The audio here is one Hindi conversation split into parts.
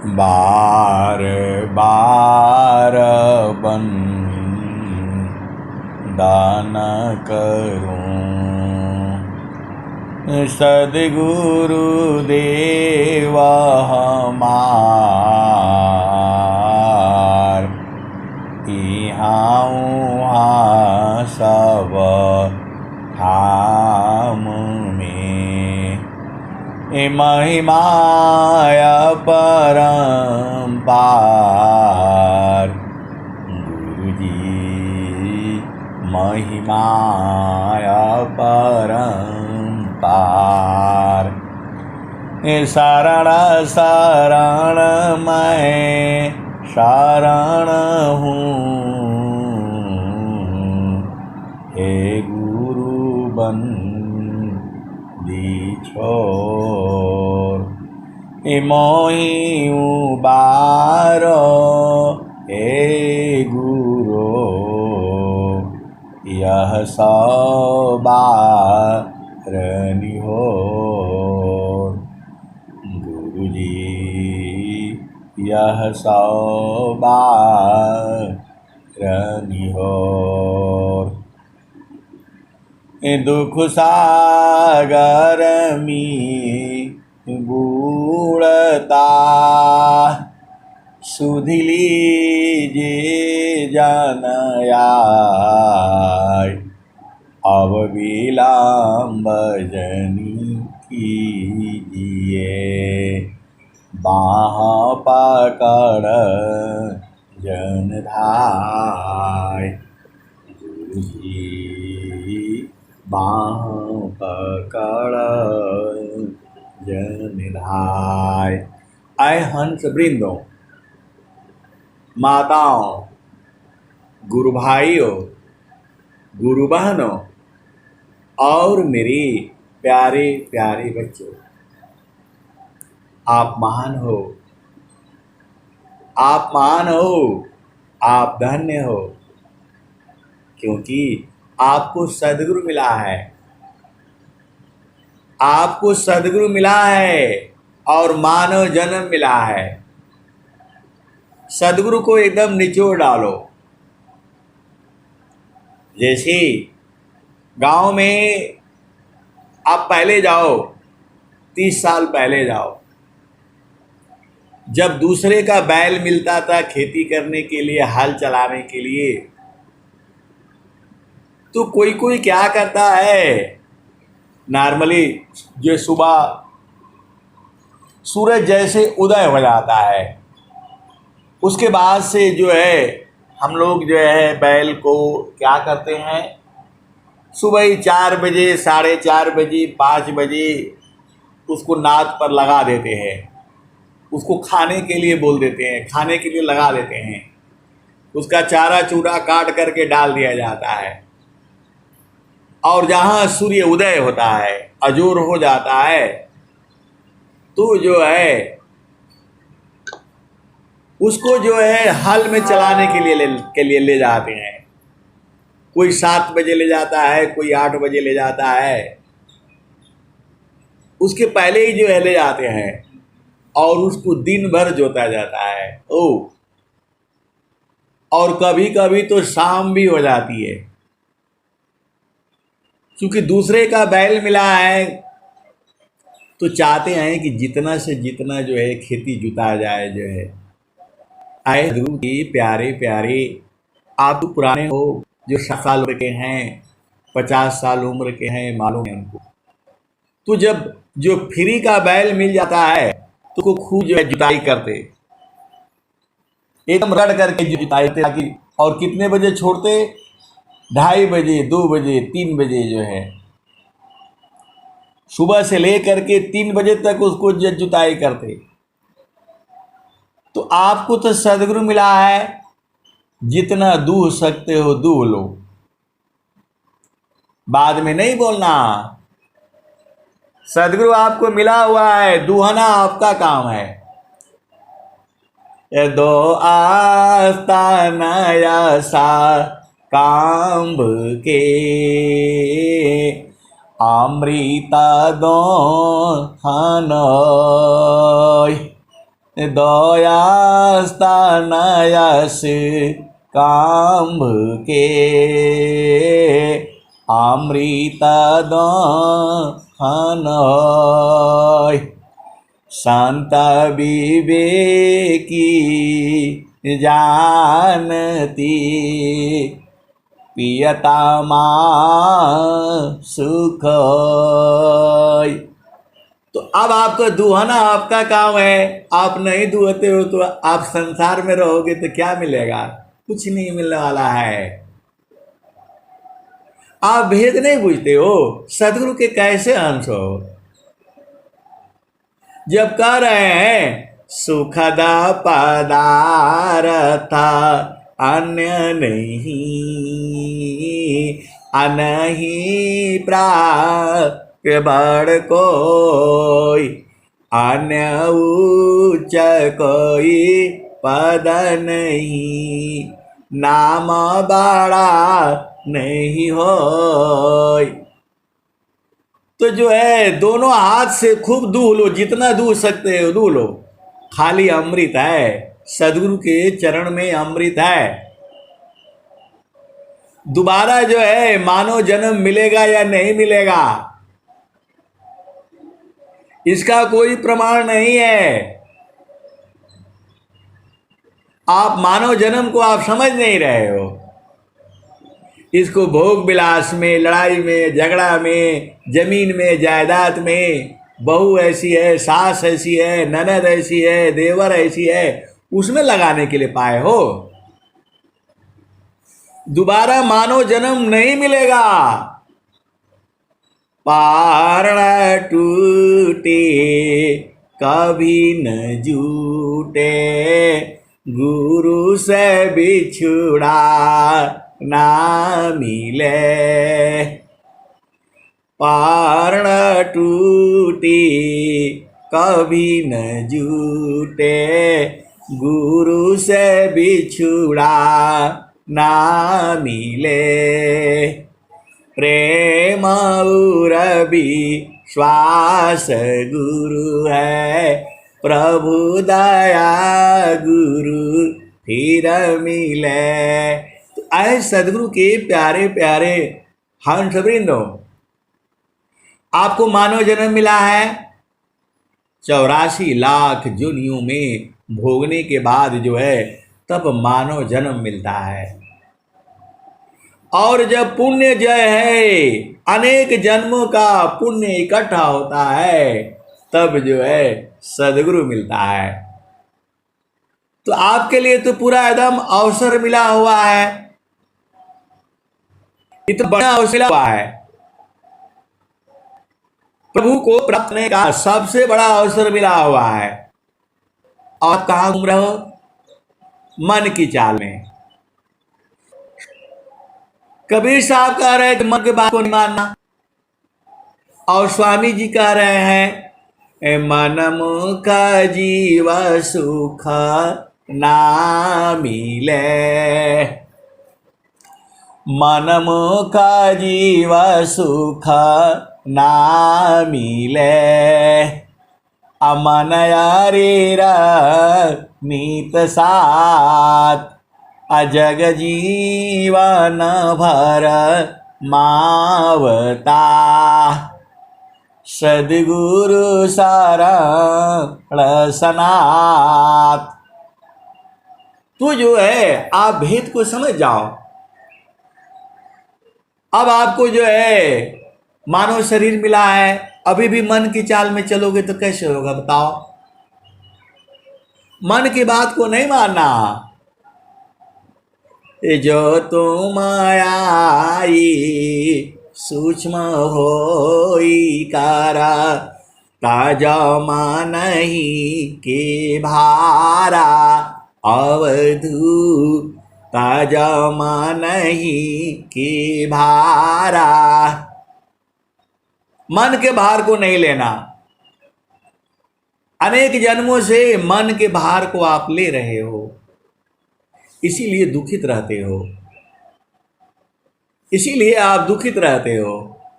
बार बार बंदन करूं सद्गुरु देव हमार इहाँ उहाँ सब धाम में महिमाया परम्पार गुरुजी महिमाया परम्पार शरण शरण मैं शरण हूँ हे गुरु बंदी छोर मोहि उबारो हे गुरु यह सबार निहोर गुरुजी यह सबार निहोर दुख सागर में बूढ़ता सुध लीजे जन आय अब विलम्ब जनी कीजिए बाह पकड़ जन धाय गुरुजी बाह पकड़ जन धाय। आए हंस वृंदों, माताओं, गुरु भाइयों, गुरु बहनों और मेरे प्यारे प्यारे बच्चों, आप महान हो, आप महान हो, आप धन्य हो, क्योंकि आपको सद्गुरु मिला है, आपको सद्गुरु मिला है और मानव जन्म मिला है। सद्गुरु को एकदम निचोड़ डालो। जैसे गांव में आप पहले जाओ, 30 साल पहले जाओ, जब दूसरे का बैल मिलता था खेती करने के लिए, हल चलाने के लिए, तो कोई कोई क्या करता है, नॉर्मली जो सुबह सूरज जैसे उदय हो जाता है, उसके बाद से जो है हम लोग जो है बैल को क्या करते हैं, सुबह ही 4 बजे, 4:30 बजे, 5 बजे उसको नाद पर लगा देते हैं, उसको खाने के लिए बोल देते हैं, खाने के लिए लगा देते हैं, उसका चारा चूरा काट करके डाल दिया जाता है और जहाँ सूर्य उदय होता है, अजोर हो जाता है, तो जो है उसको जो है हल में चलाने के लिए ले जाते हैं। कोई 7 बजे ले जाता है, कोई 8 बजे ले जाता है, उसके पहले ही जो है ले जाते हैं और उसको दिन भर जोता जाता है। और कभी कभी तो शाम भी हो जाती है, क्योंकि दूसरे का बैल मिला है तो चाहते हैं कि जितना से जितना जो है खेती जुता जाए। जो है आए गुरु की प्यारे प्यारे, आप तो पुराने हो, जो 60 साल उम्र के हैं, 50 साल उम्र के हैं, मालूम है उनको। तो जब जो फ्री का बैल मिल जाता है तो को खूब जो है जुताई करते, एकदम रगड़ करके जुताई ताकि, और कितने बजे छोड़ते, 2:30 बजे, 2 बजे, 3 बजे जो है सुबह से ले करके 3 बजे तक उसको जुताई करते। तो आपको तो सद्गुरु मिला है, जितना दूह सकते हो दूह लो, बाद में नहीं बोलना। सद्गुरु आपको मिला हुआ है, दूहना आपका काम है। दो आस्तान ऐसा कांब के अमृता दो हनोय। दयास्तानयस काम्भ के अमृत दहन संत विवेकी जानती पियतामा सुख। तो अब आपका दुहना आपका काम है। आप नहीं दुहते हो तो आप संसार में रहोगे तो क्या मिलेगा? कुछ नहीं मिलने वाला है। आप भेद नहीं बुझते हो, सदगुरु के कैसे अंश हो। जब कह रहे हैं सुखद पदार्थ अन्य नहीं, अनही प्राप्य बड़ कोई, अन्य उच्च कोई पद नहीं, नाम बड़ा नहीं होय। तो जो है दोनों हाथ से खूब दूह लो, जितना दूह सकते हो दूह लो। खाली अमृत है, सदगुरु के चरण में अमृत है। दोबारा जो है मानव जन्म मिलेगा या नहीं मिलेगा, इसका कोई प्रमाण नहीं है। आप मानव जन्म को आप समझ नहीं रहे हो। इसको भोग विलास में, लड़ाई में, झगड़ा में, जमीन में, जायदाद में, बहू ऐसी है, सास ऐसी है, ननद ऐसी है, देवर ऐसी है, उसमें लगाने के लिए पाए हो। दोबारा मानव जन्म नहीं मिलेगा। पारण टूटे कभी न जूटे, गुरु से बिछुड़ा ना मिले। पारण टूटी कभी न जूटे, गुरु से बिछुड़ा ना मिले। प्रेम और विश्वास गुरु है, प्रभु दया गुरु फिर मिले। तो आए सदगुरु के प्यारे प्यारे हंस वृंदो, आपको मानव जन्म मिला है। 84 लाख जुनियों में भोगने के बाद जो है तब मानव जन्म मिलता है। और जब पुण्य जो है अनेक जन्मों का पुण्य इकट्ठा होता है, तब जो है सदगुरु मिलता है। तो आपके लिए तो पूरा एकदम अवसर मिला हुआ है, इतना बड़ा अवसर मिला हुआ है। प्रभु को प्राप्त करने का सबसे बड़ा अवसर मिला हुआ है। और कहां घूम रहे हो? मन की चाल में। कबीर साहब कह रहे हैं कि मन की बात को नहीं मानना, और स्वामी जी कह रहे हैं मन मुख जीव सुख ना मिले। मन मुख जीव सुख ना मिले, अमन यारीर नीत साथ, अजग जीवन भर मावता, सद्गुरु शरण सनाथ। तो जो है आप भेद को समझ जाओ। अब आपको जो है मानव शरीर मिला है, अभी भी मन की चाल में चलोगे तो कैसे होगा बताओ? मन की बात को नहीं मानना। जो तुम आई सूक्ष्म होई कारा, ताजा नहीं के भारा अवधू, ताजा नहीं के भारा। मन के भार को नहीं लेना। अनेक जन्मों से मन के भार को आप ले रहे हो, इसीलिए दुखित रहते हो, इसीलिए आप दुखित रहते हो।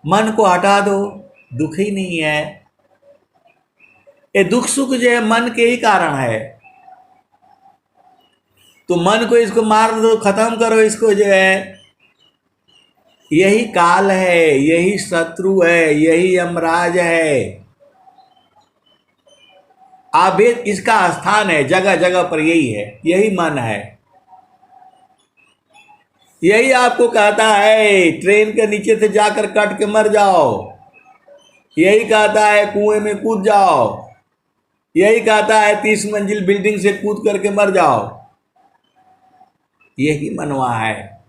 मन को हटा दो, दुख ही नहीं है। ये दुख सुख जो है मन के ही कारण है। तो मन को इसको मार दो, खत्म करो इसको जो है। यही काल है, यही शत्रु है, यही यमराज है। आवेद इसका स्थान है, जगह जगह पर यही है, यही मन है। यही आपको कहता है ट्रेन के नीचे से जाकर कट के मर जाओ, यही कहता है कुएं में कूद जाओ, यही कहता है 30 मंजिल बिल्डिंग से कूद करके मर जाओ। यही मनवा है।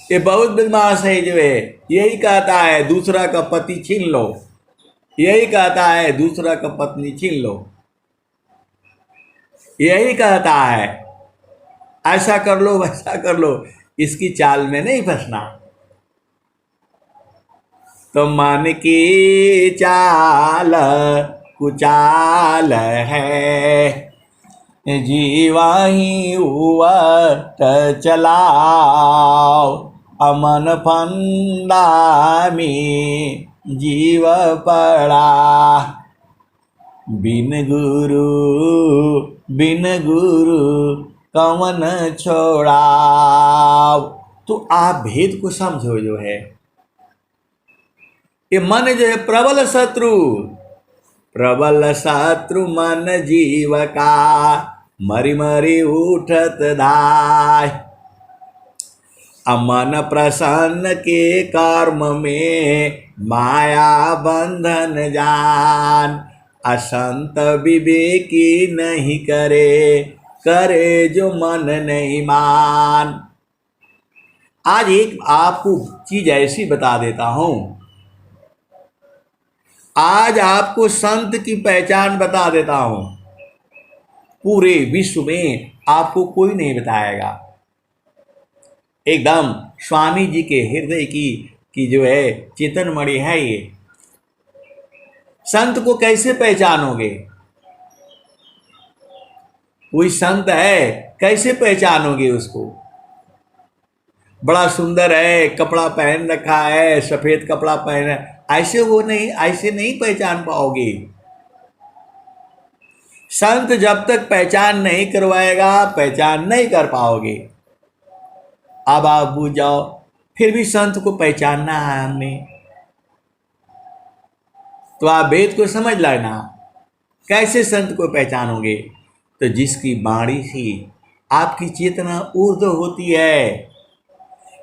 ये बहुत बदमाश है जो है। यही कहता है दूसरा का पति छीन लो, यही कहता है दूसरा का पत्नी छीन लो, यही कहता है ऐसा कर लो वैसा कर लो। इसकी चाल में नहीं फंसना। तो मन की चाल कुचाल है, जीवा ही उवट चलाओ, अमन फंदा में जीव पड़ा, बिन गुरु कवन छोड़ाओ। तो आप भेद को समझो जो है। ये मन जो है प्रबल शत्रु मन जीव का, मरी मरी उठत धाय। अमन प्रसन्न के कर्म में माया बंधन जान, असंत विवेकी नहीं करे जो मन नहीं मान। आज एक आपको चीज ऐसी बता देता हूं, आज आपको संत की पहचान बता देता हूं। पूरे विश्व में आपको कोई नहीं बताएगा। एकदम स्वामी जी के हृदय की जो है चेतन मणि है ये। संत को कैसे पहचानोगे? कोई संत है, कैसे पहचानोगे उसको? बड़ा सुंदर है, कपड़ा पहन रखा है, सफेद कपड़ा पहन, ऐसे नहीं पहचान पाओगे। संत जब तक पहचान नहीं करवाएगा, पहचान नहीं कर पाओगे। अब आप बुझ जाओ, फिर भी संत को पहचानना है हमें, तो आप वेद को समझ लेना। कैसे संत को पहचानोगे? तो जिसकी वाणी से आपकी चेतना ऊर्ध्व होती है,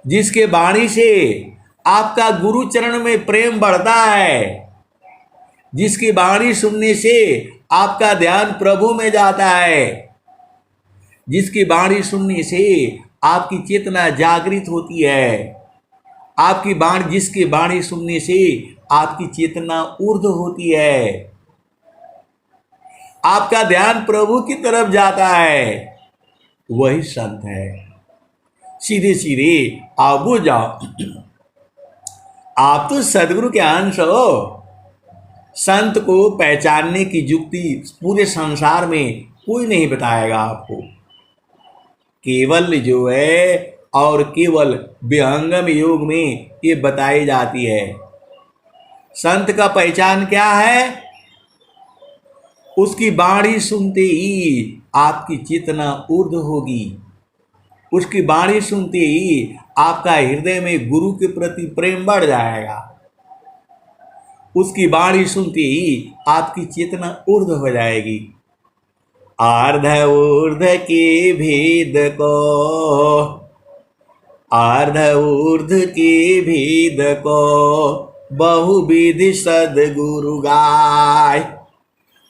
जिसके वाणी से आपका गुरु चरण में प्रेम बढ़ता है, जिसकी वाणी सुनने से आपका ध्यान प्रभु में जाता है, जिसकी वाणी सुनने से आपकी चेतना जागृत होती है, जिसकी वाणी सुनने से आपकी चेतना ऊर्ध्व होती है, आपका ध्यान प्रभु की तरफ जाता है, वही संत है। सीधे सीधे आप बुझ जाओ, आप तो सदगुरु के अंश हो। संत को पहचानने की युक्ति पूरे संसार में कोई नहीं बताएगा आपको। केवल जो है और केवल विहंगम योग में ये बताई जाती है। संत का पहचान क्या है? उसकी वाणी सुनते ही आपकी चेतना ऊर्ध्व होगी। उसकी वाणी सुनते ही आपका हृदय में गुरु के प्रति प्रेम बढ़ जाएगा। उसकी वाणी सुनते ही आपकी चेतना ऊर्ध्व हो जाएगी। आर्ध ऊर्ध के भेद को, आर्ध ऊर्ध के भेद को बहुविधि सद्गुरु गाय।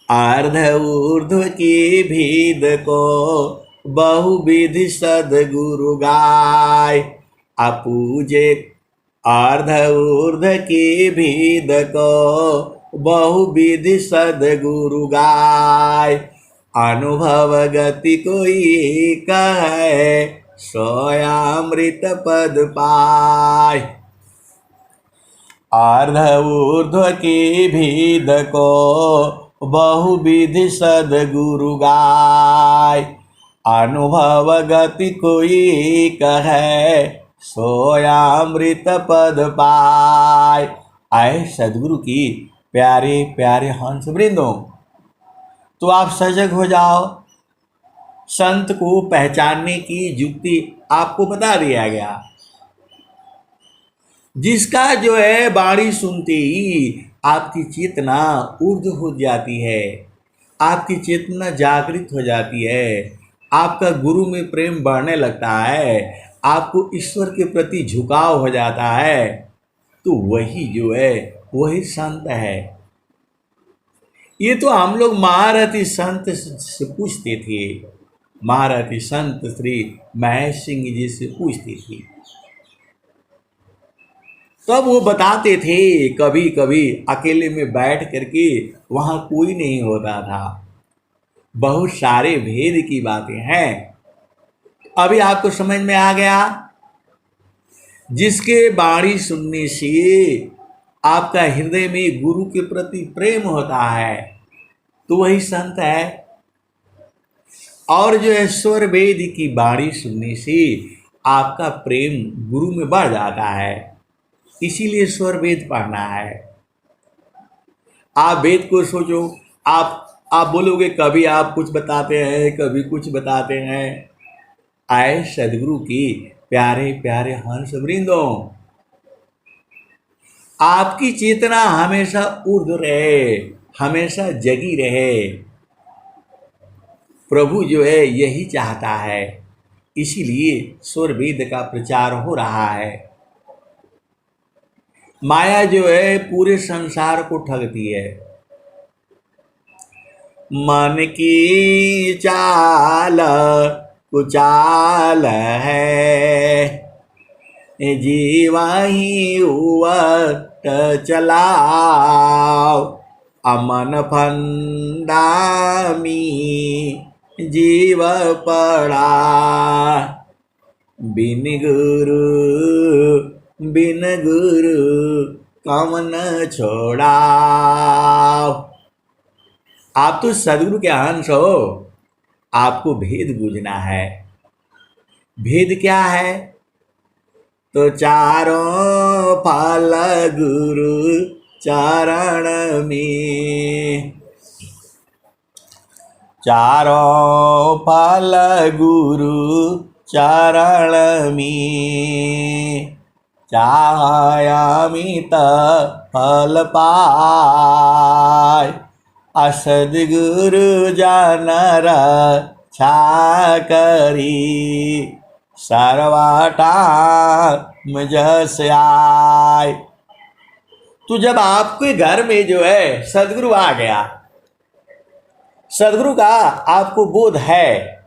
आर्ध ऊर्ध के भेद को बहुविधि सद्गुरु गाय। अपूजे आर्ध ऊर्ध के भेद को बहुविधि सद्गुरु गाय। अनुभव गति कोई कहे सोयामृत पद पाय। आर्ध ऊर्ध के भेद को बहुविधि सद्गुरु गाय। अनुभव गति कोई कहे सोयामृत पद पाय। आए सद्गुरु की प्यारे प्यारे हंस वृंदों, तो आप सजग हो जाओ। संत को पहचानने की युक्ति आपको बता दिया गया। जिसका जो है वाणी सुनते ही आपकी चेतना ऊर्ध्व हो जाती है, आपकी चेतना जागृत हो जाती है, आपका गुरु में प्रेम बढ़ने लगता है, आपको ईश्वर के प्रति झुकाव हो जाता है, तो वही जो है वही संत है। ये तो हम लोग महारथी संत से पूछते थे, महारथी संत श्री महेश सिंह जी से पूछते थे, तब वो बताते थे कभी कभी अकेले में बैठ करके, वहाँ कोई नहीं होता था, बहुत सारे भेद की बातें हैं। अभी आपको समझ में आ गया। जिसके वाणी सुनने से आपका हृदय में गुरु के प्रति प्रेम होता है, तो वही संत है। और जो है स्वर वेद की वाणी सुनने से आपका प्रेम गुरु में बढ़ जाता है, इसीलिए स्वर वेद पढ़ना है। आप वेद को सोचो, आप बोलोगे कभी आप कुछ बताते हैं, कभी कुछ बताते हैं। आए सदगुरु की प्यारे प्यारे हंस वृंदों, आपकी चेतना हमेशा ऊर्ध्व रहे, हमेशा जगी रहे। प्रभु जो है यही चाहता है, इसीलिए स्वर वेद का प्रचार हो रहा है। माया जो है पूरे संसार को ठगती है। मन की चाल कुचाल है, जीवा ही उवट चलाओ, अमन फंदामी जीव पड़ा, बिन गुरु कमन छोड़ा। आप तो सदगुरु के अंश हो, आपको भेद बूझना है। भेद क्या है? तो चारों फल गुरु चरण में, चारों फल गुरु चरण में, चाहयामित फल पाय, असद्गुरु जानर छाकरी, सर्वाटा मुझस आय। तो जब आपके घर में जो है सदगुरु आ गया, सदगुरु का आपको बोध है,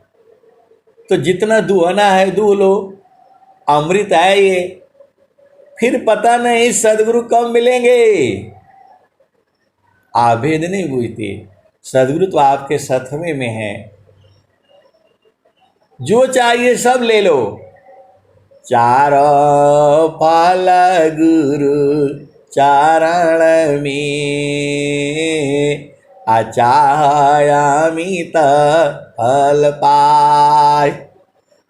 तो जितना दुहना है दुह लो, अमृत है ये। फिर पता नहीं सदगुरु कब मिलेंगे। आप भेद नहीं बूझते, सदगुरु तो आपके सतवे में है, जो चाहिए सब ले लो। चारों फल गुरु चरण में, अचाहयामित फल पाय,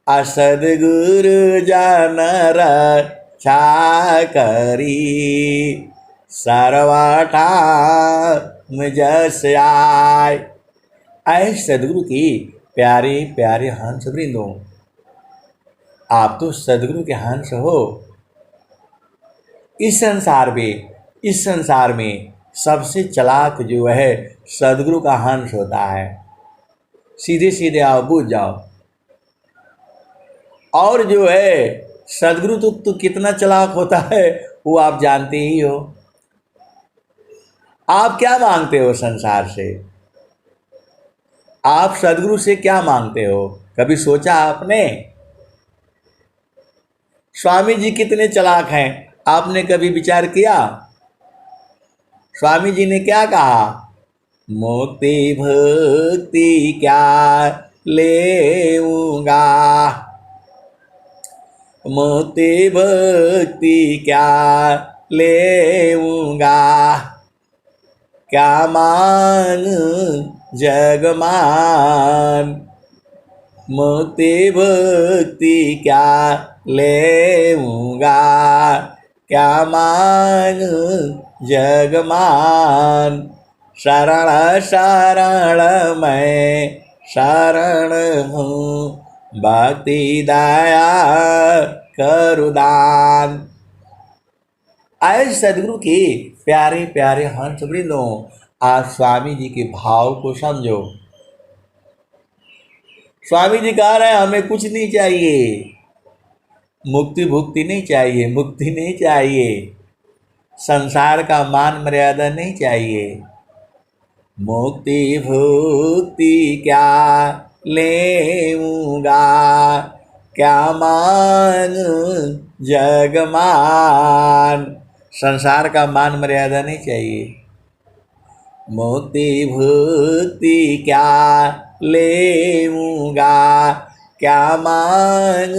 असद्गुरु जानर छाकरी, सर्वथा मुझस आय। ऐ सदगुरु की प्यारे प्यारे हंस वृंदों, आप तो सदगुरु के हंस हो। इस संसार में सबसे चालाक जो है सदगुरु का हंस होता है। सीधे सीधे आओ, बूझ जाओ। और जो है सदगुरु तो कितना चालाक होता है वो आप जानते ही हो। आप क्या मांगते हो संसार से? आप सदगुरु से क्या मांगते हो? कभी सोचा आपने? स्वामी जी कितने चालाक हैं, आपने कभी विचार किया? स्वामी जी ने क्या कहा? मुक्ति भक्ति क्या लेऊंगा, मुक्ति भक्ति क्या लेऊंगा, क्या मांग जगमान, मुक्ति भक्ति क्या लेऊंगा, क्या मांग जगमान। शरण शरण मैं शरण हूँ, भक्ति दया करुदान। आए सदगुरु के प्यारे प्यारे हंस वृंदों, आज स्वामी जी के भाव को समझो। स्वामी जी कह रहे हैं हमें कुछ नहीं चाहिए, मुक्ति भुक्ति नहीं चाहिए, मुक्ति नहीं चाहिए, संसार का मान मर्यादा नहीं चाहिए। मुक्ति भुक्ति क्या लेऊंगा, क्या मांग जगमान। संसार का मान मर्यादा नहीं चाहिए। मुक्ति भुक्ति क्या लेऊंगा, क्या मांग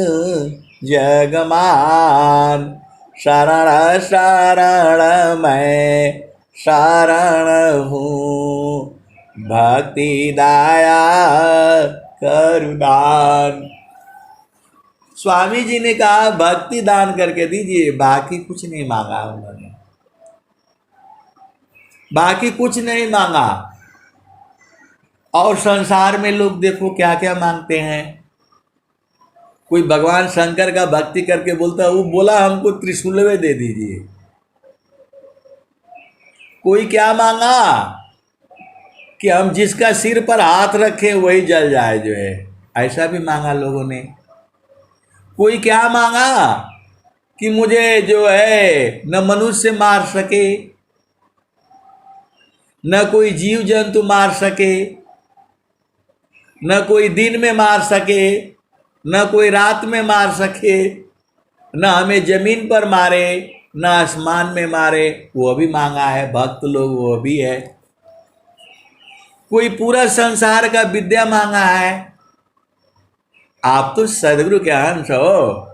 जगमान। शरण शरण मैं शरण हूँ, भक्ति दया करुदान। स्वामी जी ने कहा भक्ति दान करके दीजिए, बाकी कुछ नहीं मांगा उन्होंने, बाकी कुछ नहीं मांगा। और संसार में लोग देखो क्या क्या मांगते हैं। कोई भगवान शंकर का भक्ति करके बोलता है, वो बोला हमको त्रिशूलवे दे दीजिए। कोई क्या मांगा कि हम जिसका सिर पर हाथ रखे वही जल जाए, जो है ऐसा भी मांगा लोगों ने। कोई क्या मांगा कि मुझे जो है न मनुष्य मार सके, न कोई जीव जंतु मार सके, न कोई दिन में मार सके, न कोई रात में मार सके, न हमें जमीन पर मारे, न आसमान में मारे, वो भी मांगा है भक्त लोग, वो भी है। कोई पूरा संसार का विद्या मांगा है। आप तो सदगुरु के अंश हो।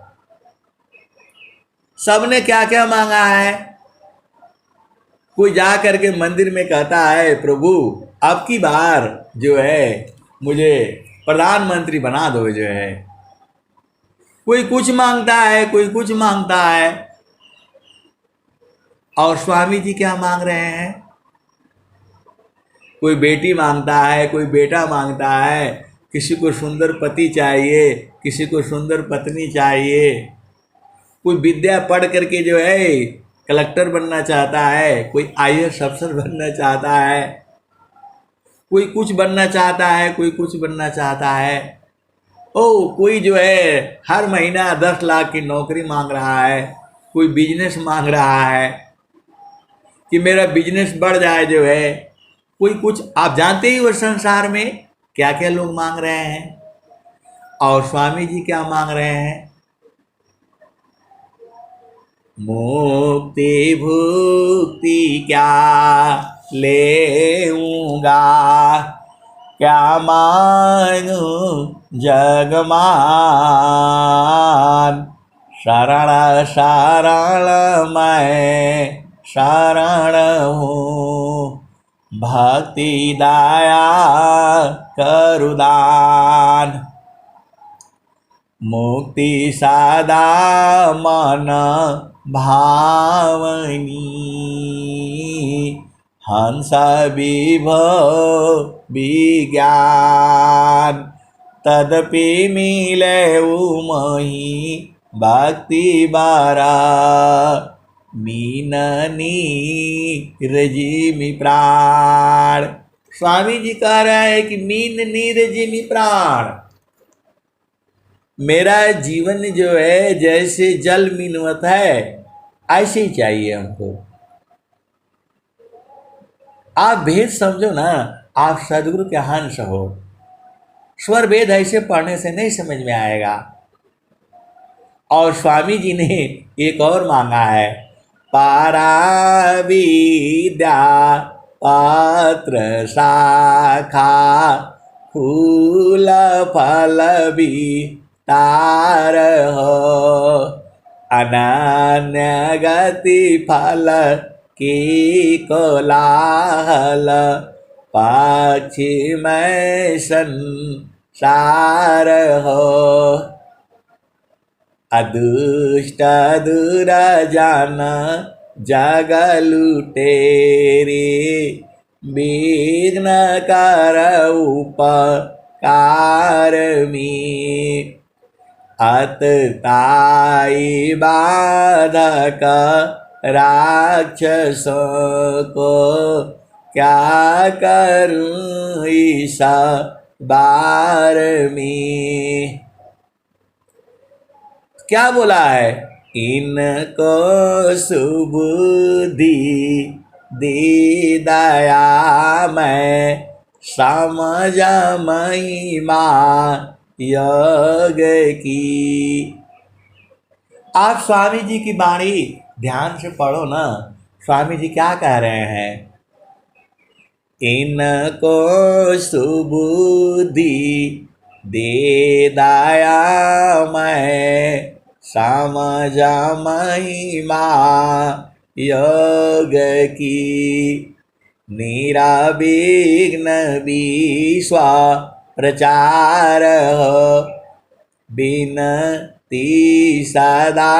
सबने क्या क्या मांगा है। कोई जा करके मंदिर में कहता है प्रभु अब की बार जो है मुझे प्रधानमंत्री बना दो, जो है। कोई कुछ मांगता है, कोई कुछ मांगता है। और स्वामी जी क्या मांग रहे हैं। कोई बेटी मांगता है, कोई बेटा मांगता है, किसी को सुंदर पति चाहिए, किसी को सुंदर पत्नी चाहिए। कोई विद्या पढ़ करके जो है कलेक्टर बनना चाहता है, कोई IAS अफसर बनना चाहता है, कोई कुछ बनना चाहता है, कोई कुछ बनना चाहता है। कोई जो है हर महीना 10 लाख की नौकरी मांग रहा है, कोई बिजनेस मांग रहा है कि मेरा बिजनेस बढ़ जाए, जो है। कोई कुछ, आप जानते ही वो संसार में क्या क्या लोग मांग रहे हैं। और स्वामी जी क्या मांग रहे हैं। मुक्ति भुक्ति क्या लेऊंगा, क्या मांगू जगमान। शरण शरण मैं शरण हूँ, भक्ति दया करुदान। मुक्ति सदा मन भावनी, हंस विभव विज्ञान। तदपि मिले उमहि भक्ति बारा, मीननी रजिमि प्राण। स्वामी जी कह रहे हैं कि मीन नीरजिमि प्राण, मेरा जीवन जो है जैसे जल मीनवत है ऐसे ही चाहिए हमको। आप भेद समझो ना, आप सदगुरु के हंस हो। स्वर वेद ऐसे पढ़ने से नहीं समझ में आएगा। और स्वामी जी ने एक और मांगा है, पारा विद्या पत्र शाखा, फूल फल भी तार हो। अनन्य गति फल की कोलाहल, पक्षी में संसार हो। अदुष्ट दूर जान जग लुटेरे विघ्न कर उपकार में अतताई बाधक राक्षसों को क्या करूं इस बार में। क्या बोला है? इनको सुबुद्धि दे दया मैं समझ महिमा योग की। आप स्वामी जी की वाणी ध्यान से पढ़ो ना, स्वामी जी क्या कह रहे हैं? इनको सुबुद्धि दे दया मैं समझ महिमा योग की। निराविघ्न विश्व प्रचार हो बिनती सदा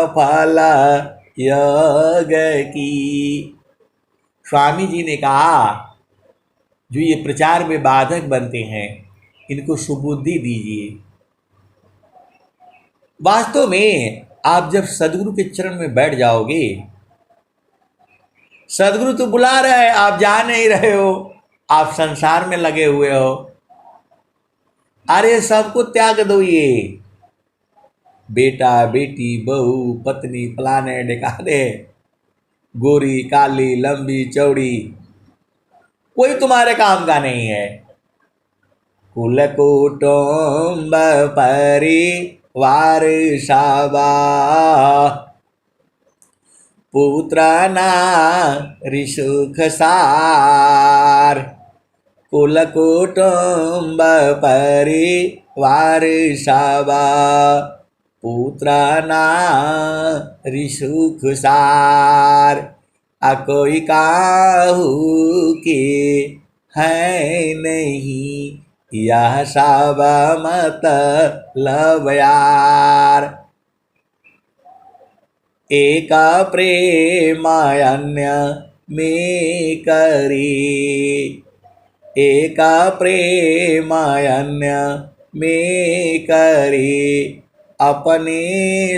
फल योग की। स्वामी जी ने कहा जो ये प्रचार में बाधक बनते हैं इनको सुबुद्धि दीजिए। वास्तव में आप जब सदगुरु के चरण में बैठ जाओगे, सदगुरु तो बुला रहे हैं, आप जा नहीं रहे हो, आप संसार में लगे हुए हो। अरे सबको त्याग दो, ये बेटा बेटी बहू पत्नी फलाने ढिकाने गोरी काली लंबी चौड़ी कोई तुम्हारे काम का नहीं है। कुल कुटुंब परिवार साबा पुत्र नारी सुख सार। कुल कुटुंब परिवार साबा पुत्र नारी सुख सार। कोई काहू के है नहीं यह सब मतलब यार। एक प्रेम अन्य में करी, एक प्रेम अन्य में करी अपने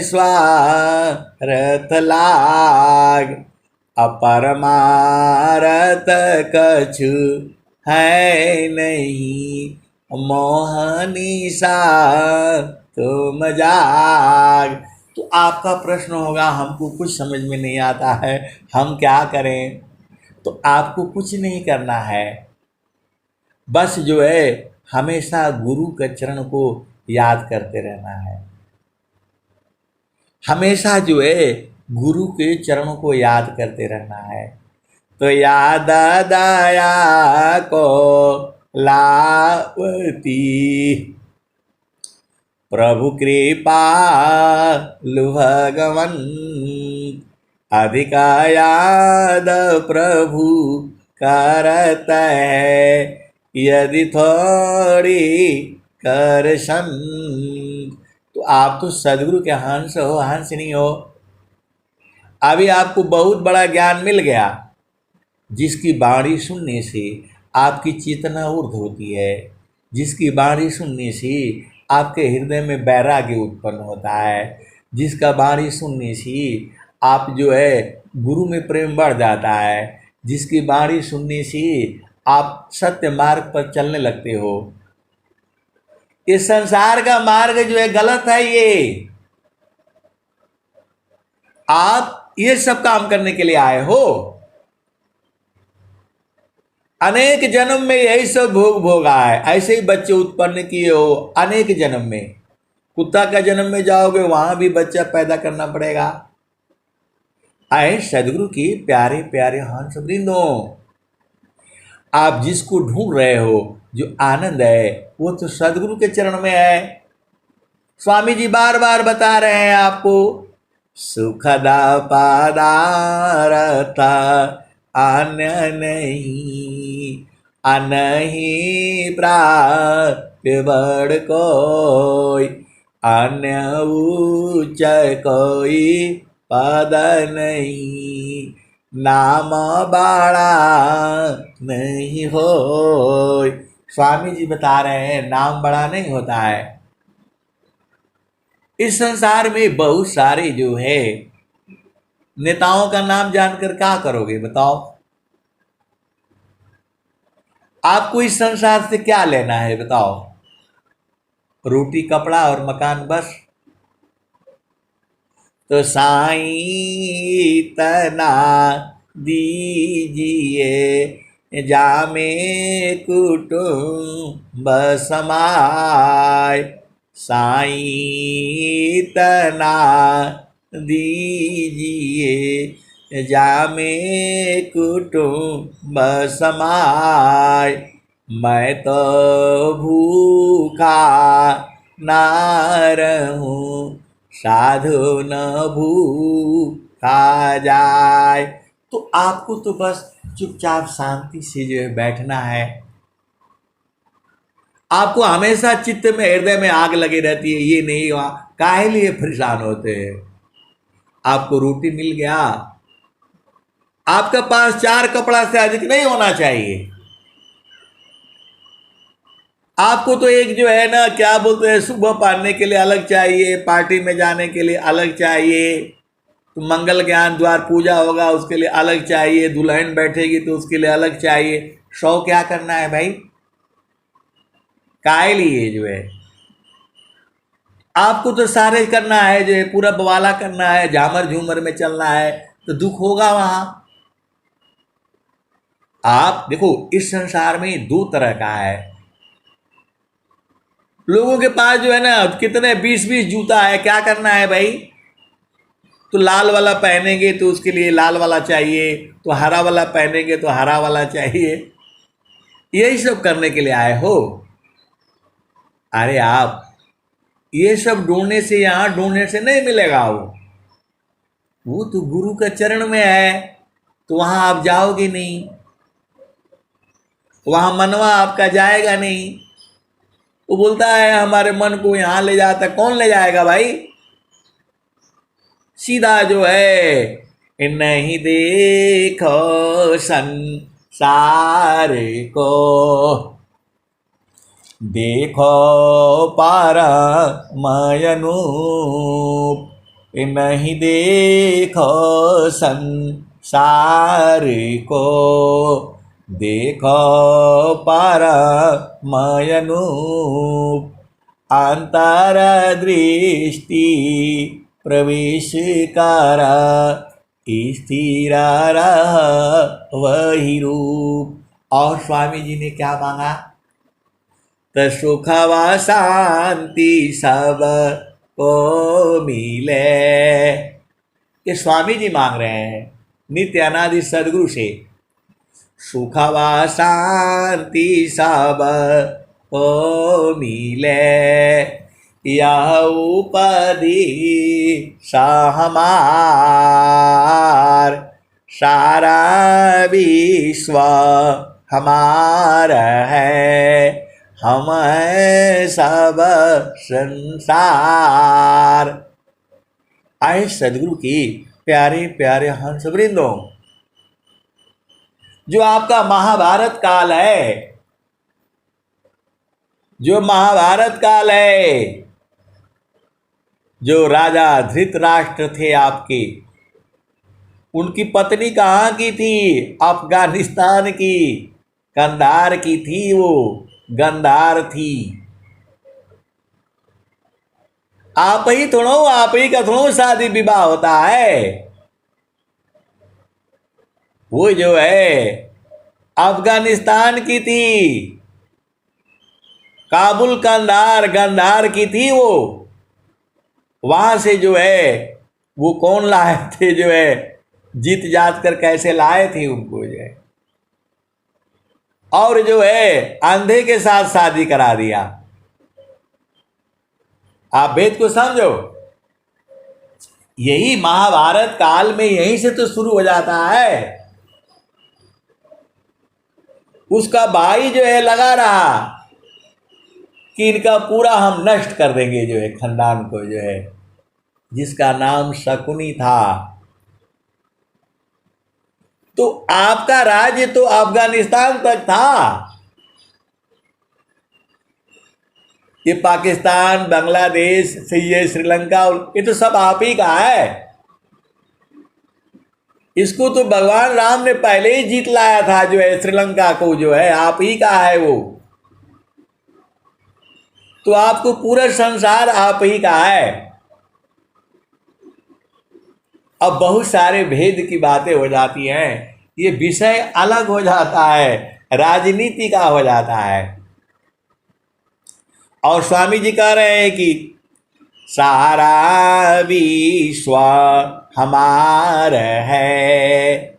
स्वार्थ लाग। अपरमारत कछु है नहीं मोहनी सा तुम जाग। तो आपका प्रश्न होगा हमको कुछ समझ में नहीं आता है, हम क्या करें? तो आपको कुछ नहीं करना है, बस जो है हमेशा गुरु के चरण को याद करते रहना है। हमेशा जो है गुरु के चरणों को याद करते रहना है। तो याद दया को लावती प्रभु कृपा भगवन। अधिका याद प्रभु करत है यदि थोड़ी करसन। तो आप तो सदगुरु के हंस हो, हंस नहीं हो। अभी आपको बहुत बड़ा ज्ञान मिल गया, जिसकी वाणी सुनने से आपकी चेतना ऊर्ध्व होती है, जिसकी वाणी सुनने से आपके हृदय में वैराग्य उत्पन्न होता है, जिसका वाणी सुनने से आप जो है गुरु में प्रेम बढ़ जाता है, जिसकी वाणी सुनने से आप सत्य मार्ग पर चलने लगते हो। इस संसार का मार्ग जो है गलत है। ये आप ये सब काम करने के लिए आए हो। अनेक जन्म में यही सब भोग भोगा है, ऐसे ही बच्चे उत्पन्न किए हो अनेक जन्म में। कुत्ता का जन्म में जाओगे वहां भी बच्चा पैदा करना पड़ेगा। आए सदगुरु की प्यारे प्यारे हंस वृंदों, आप जिसको ढूंढ रहे हो, जो आनंद है, वो तो सदगुरु के चरण में है। स्वामी जी बार बार बता रहे हैं आपको, सुखदा पदार्थ अन्य नहीं, अनही प्राप्य बड़ कोई, अन्य उच्च कोई पद नहीं, नाम बड़ा नहीं हो। स्वामी जी बता रहे हैं नाम बड़ा नहीं होता है। इस संसार में बहुत सारे जो है नेताओं का नाम जानकर क्या करोगे बताओ? आपको इस संसार से क्या लेना है बताओ? रोटी कपड़ा और मकान बस। तो साईं तना दीजिए जामे कुटुंब समाय। साईं तना दीजिए जामे कुटुंब समाय। मैं तो भूखा ना रहूं साधु न भूखा जाए। तो आपको तो बस चुपचाप शांति से जो है बैठना है। आपको हमेशा चित्त में हृदय में आग लगी रहती है, ये नहीं हुआ काहे लिए परेशान होते हैं? आपको रोटी मिल गया, आपके पास 4 कपड़ा से अधिक नहीं होना चाहिए। आपको तो एक जो है ना क्या बोलते हैं सुबह पहनने के लिए अलग चाहिए, पार्टी में जाने के लिए अलग चाहिए, तो मंगल ज्ञान द्वार पूजा होगा उसके लिए अलग चाहिए, दुल्हन बैठेगी तो उसके लिए अलग चाहिए। शौ क्या करना है भाई? काय लिए जो है आपको तो सारे करना है, जो है पूरा बवाला करना है, झामर झूमर में चलना है, तो दुख होगा वहां। आप देखो इस संसार में 2 तरह का है। लोगों के पास जो है ना कितने 20-20 जूता है, क्या करना है भाई? तो लाल वाला पहनेंगे तो उसके लिए लाल वाला चाहिए, तो हरा वाला पहनेंगे तो हरा वाला चाहिए। यही सब करने के लिए आए हो? अरे आप ये सब ढूंढने से यहां ढूंढने से नहीं मिलेगा। वो तो गुरु का चरण में है, तो वहां आप जाओगे नहीं, वहां मनवा आपका जाएगा नहीं। वो बोलता है हमारे मन को यहां ले जाता, कौन ले जाएगा भाई? सीधा जो है नहीं देखो संसार को, देखो परमयनूप। नहीं देखो संसार को, देखो परमयनूप। अंतरदृष्टि प्रवेश कर स्थिर रह वही रूप। और स्वामी जी ने क्या मांगा? तो सुख व शांति सब को मिले। ये स्वामी जी मांग रहे हैं नित्य अनादि सदगुरु से। सुख व शांति सब को मिले, यह उपदी हमार। सारा विश्व हमारा है, हम है सब संसार। आए सदगुरु की प्यारे प्यारे हंस वृंदों, जो आपका महाभारत काल है, जो महाभारत काल है, जो राजा धृतराष्ट्र थे आपके, उनकी पत्नी कहाँ की थी? अफगानिस्तान की, कंधार की थी, वो गंधार थी। आप ही का थोड़ो शादी विवाह होता है। वो जो है अफगानिस्तान की थी, काबुल कंधार गंधार की थी। वो वहां से जो है वो कौन लाए थे, जो है जीत जात कर कैसे लाए थे उनको जो है, और जो है अंधे के साथ शादी करा दिया। आप वेद को समझो, यही महाभारत काल में यहीं से तो शुरू हो जाता है। उसका भाई जो है लगा रहा कि इनका पूरा हम नष्ट कर देंगे, जो है खानदान को जो है जिसका नाम शकुनी था। तो आपका राज्य तो अफगानिस्तान तक था। ये पाकिस्तान, बांग्लादेश से ये श्रीलंका, ये तो सब आप ही का है। इसको तो भगवान राम ने पहले ही जीत लाया था, जो है श्रीलंका को, जो है आप ही का है वो। तो आपको पूरा संसार आप ही का है। अब बहुत सारे भेद की बातें हो जाती हैं, ये विषय अलग हो जाता है, राजनीति का हो जाता है। और स्वामी जी कह रहे हैं कि सारा विश्व हमार है,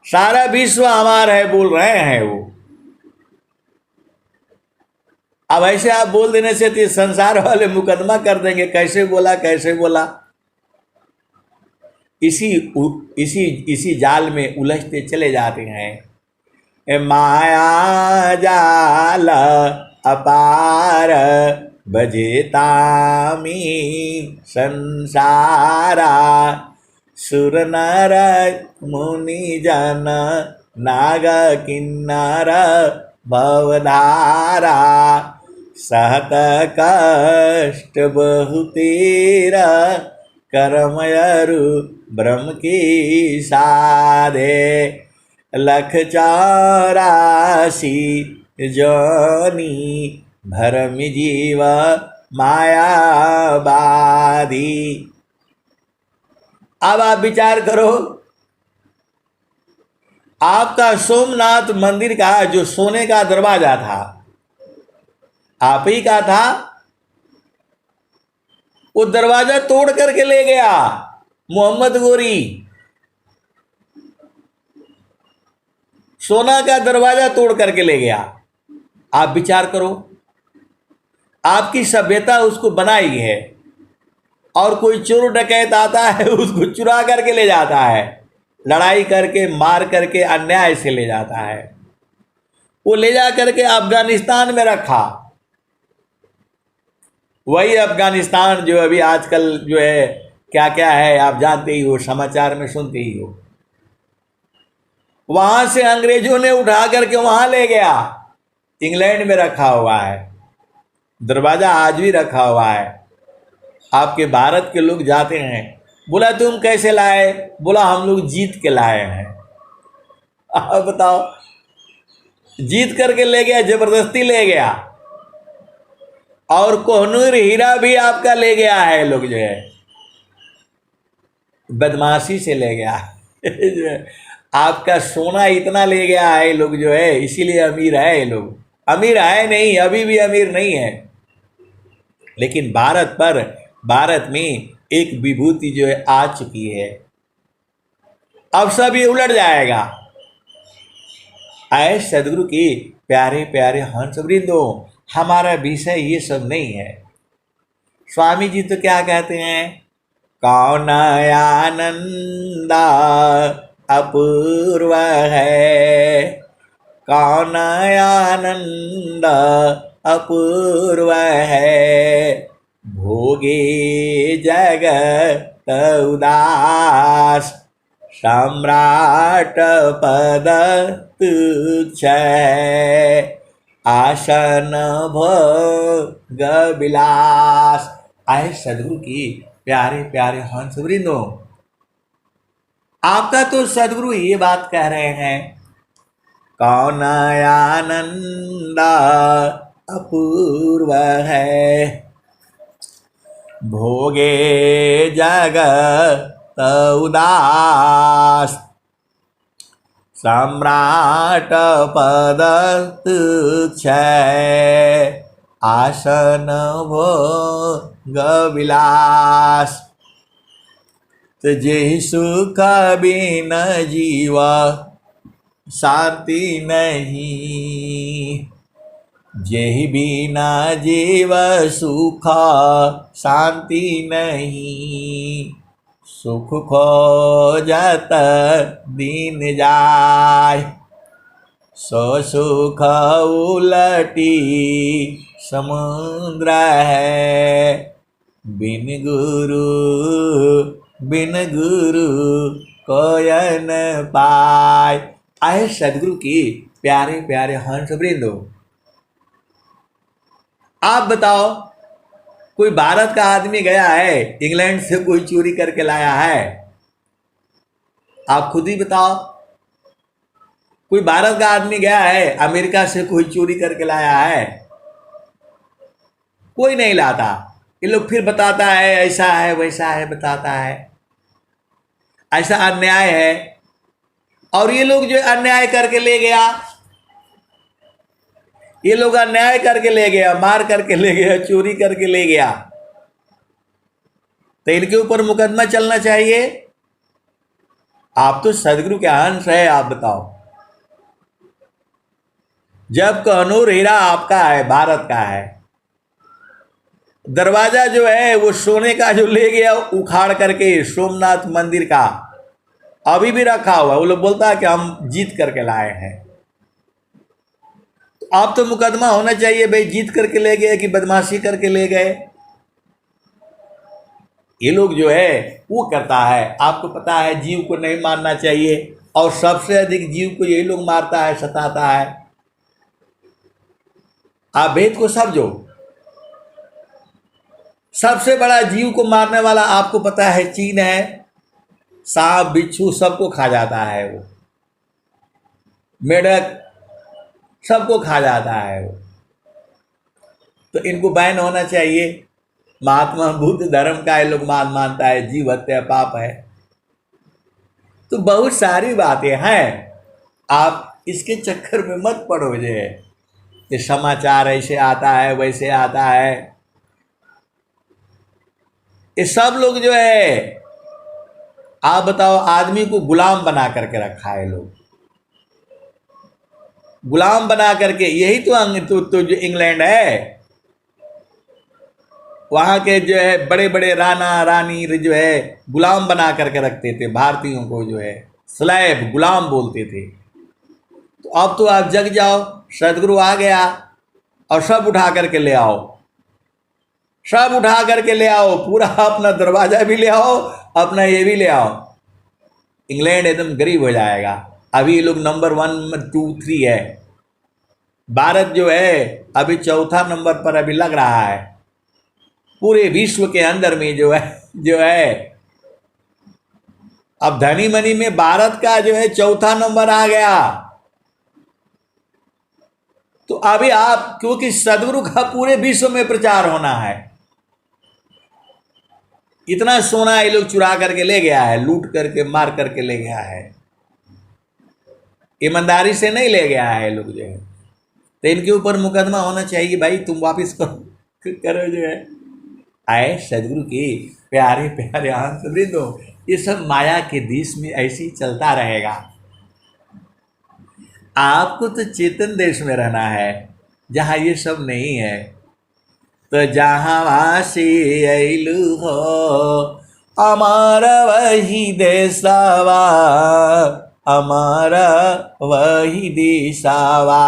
सारा विश्व हमारा है बोल रहे हैं वो। अब ऐसे आप बोल देने से तो संसार वाले मुकदमा कर देंगे, कैसे बोला कैसे बोला। इसी जाल में उलझते चले जाते हैं। माया जाल अपार बजेतामी संसारा, सुर नर मुनि जन नाग किन्नर भवधारा, सहत कष्ट बहुतेरा कर्मयरु ब्रह्म की साधे, लख 84 जोनी भरम जीव माया बाधी। अब आप विचार करो, आपका सोमनाथ मंदिर का जो सोने का दरवाजा था आप ही का था। वो दरवाजा तोड़ करके ले गया मोहम्मद गोरी। सोना का दरवाजा तोड़ करके ले गया। आप विचार करो, आपकी सभ्यता उसको बनाई है, और कोई चोर डकैत आता है उसको चुरा करके ले जाता है, लड़ाई करके मार करके अन्याय से ले जाता है। वो ले जा करके अफगानिस्तान में रखा। वही अफगानिस्तान जो अभी आजकल जो है क्या क्या है आप जानते ही हो, समाचार में सुनते ही हो। वहां से अंग्रेजों ने उठा करके वहां ले गया, इंग्लैंड में रखा हुआ है। दरवाजा आज भी रखा हुआ है। आपके भारत के लोग जाते हैं, बोला तुम कैसे लाए, बोला हम लोग जीत के लाए हैं। आप बताओ, जीत करके ले गया, जबरदस्ती ले गया। और कोहनूर हीरा भी आपका ले गया है लोग, जो है बदमाशी से ले गया। आपका सोना इतना ले गया है लोग, जो है इसीलिए अमीर है ये लोग। अमीर है नहीं, अभी भी अमीर नहीं है। लेकिन भारत में एक विभूति जो है आ चुकी है। अब सब ये उलट जाएगा। आए सदगुरु की प्यारे प्यारे हंस वृंदो, हमारा विषय ये सब नहीं है। स्वामी जी तो क्या कहते हैं, कौन आनंद अपूर्व है, कौन आनंद अपूर्व है, भोगे जगत उदास, सम्राट पद तुच्छ है, आसन भोग विलास। आए सदगुरु की प्यारे प्यारे हंस वृंदो, आपका तो सदगुरु ये बात कह रहे हैं, कौन आनंद अपूर्व है, भोगे जगत उदास, सम्राट पद तुच्छ है, आसन भोग विलास। तो जेहि सुख बिन जीवा शांति नहीं, जेहि बिना जीव सुख शांति नहीं, सुख खोजत दिन जाय, सो सुख उलटी समुद्र है, बिन गुरु बिन गुरु कोय न पाय। आए सदगुरु की प्यारे प्यारे हंस वृंदो, आप बताओ, कोई भारत का आदमी गया है इंग्लैंड से कोई चोरी करके लाया है? आप खुद ही बताओ। कोई भारत का आदमी गया है अमेरिका से कोई चोरी करके लाया है? कोई नहीं लाता। ये लोग फिर बताता है ऐसा है वैसा है, बताता है ऐसा अन्याय है। और ये लोग जो अन्याय करके ले गया, ये लोग अन्याय करके ले गया, मार करके ले गया, चोरी करके ले गया, तो इनके ऊपर मुकदमा चलना चाहिए। आप तो सदगुरु के अंश है, आप बताओ। जब कहनूर हीरा आपका है, भारत का है, दरवाजा जो है वो सोने का जो ले गया उखाड़ करके सोमनाथ मंदिर का अभी भी रखा हुआ, वो लोग बोलता है कि हम जीत करके लाए हैं। तो आप तो मुकदमा होना चाहिए भाई, जीत करके ले गए कि बदमाशी करके ले गए। ये लोग जो है वो करता है। आपको पता है जीव को नहीं मारना चाहिए, और सबसे अधिक जीव को यही लोग मारता है, सताता है। आप भेद को समझो। सबसे बड़ा जीव को मारने वाला आपको पता है चीन है। सांप बिच्छू सबको खा जाता है वो, मेढक सबको खा जाता है वो। तो इनको बैन होना चाहिए। महात्मा बुद्ध धर्म का ये लोग मानता है जीव हत्या पाप है। तो बहुत सारी बातें हैं, आप इसके चक्कर में मत पड़ो। ये समाचार ऐसे आता है वैसे आता है, ये सब लोग जो है, आप बताओ, आदमी को गुलाम बना करके रखा है लोग, गुलाम बना करके। यही तो जो इंग्लैंड है, वहाँ के जो है बड़े बड़े राणा रानी जो है गुलाम बना करके रखते थे भारतीयों को, जो है स्लेव गुलाम बोलते थे। तो अब तो आप जग जाओ, सदगुरु आ गया और सब उठा करके ले आओ, सब उठा करके ले आओ, पूरा अपना दरवाजा भी ले आओ, अपना ये भी ले आओ। इंग्लैंड एकदम गरीब हो जाएगा। अभी ये लोग नंबर 1, 2, 3 है। भारत जो है अभी चौथा नंबर पर अभी लग रहा है पूरे विश्व के अंदर में, जो है अब धनी मनी में भारत का जो है चौथा नंबर आ गया। तो अभी आप, क्योंकि सदगुरु का पूरे विश्व में प्रचार होना है, इतना सोना ये लोग चुरा करके ले गया है, लूट करके मार करके ले गया है, ईमानदारी से नहीं ले गया है ये लोग जो है। तो इनके ऊपर मुकदमा होना चाहिए भाई, तुम वापिस करो जो है। आए सदगुरु की प्यारे प्यारे हंस वृंदो, ये सब माया के देश में ऐसे ही चलता रहेगा। आपको तो चेतन देश में रहना है जहाँ ये सब नहीं है। तो जहाँ वासी अइलू हो हमारा वही देशवा, हमारा वही दिशावा।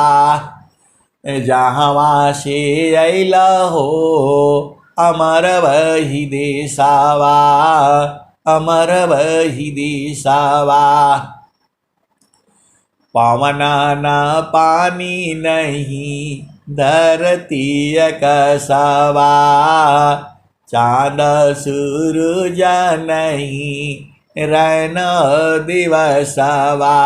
जहाँ वासी अइला हो अमर वही देशावा, अमर वही दिशावा। पवना न पानी नहीं धरती कसवा, चांद सूरज नहीं रैन दिवसवा।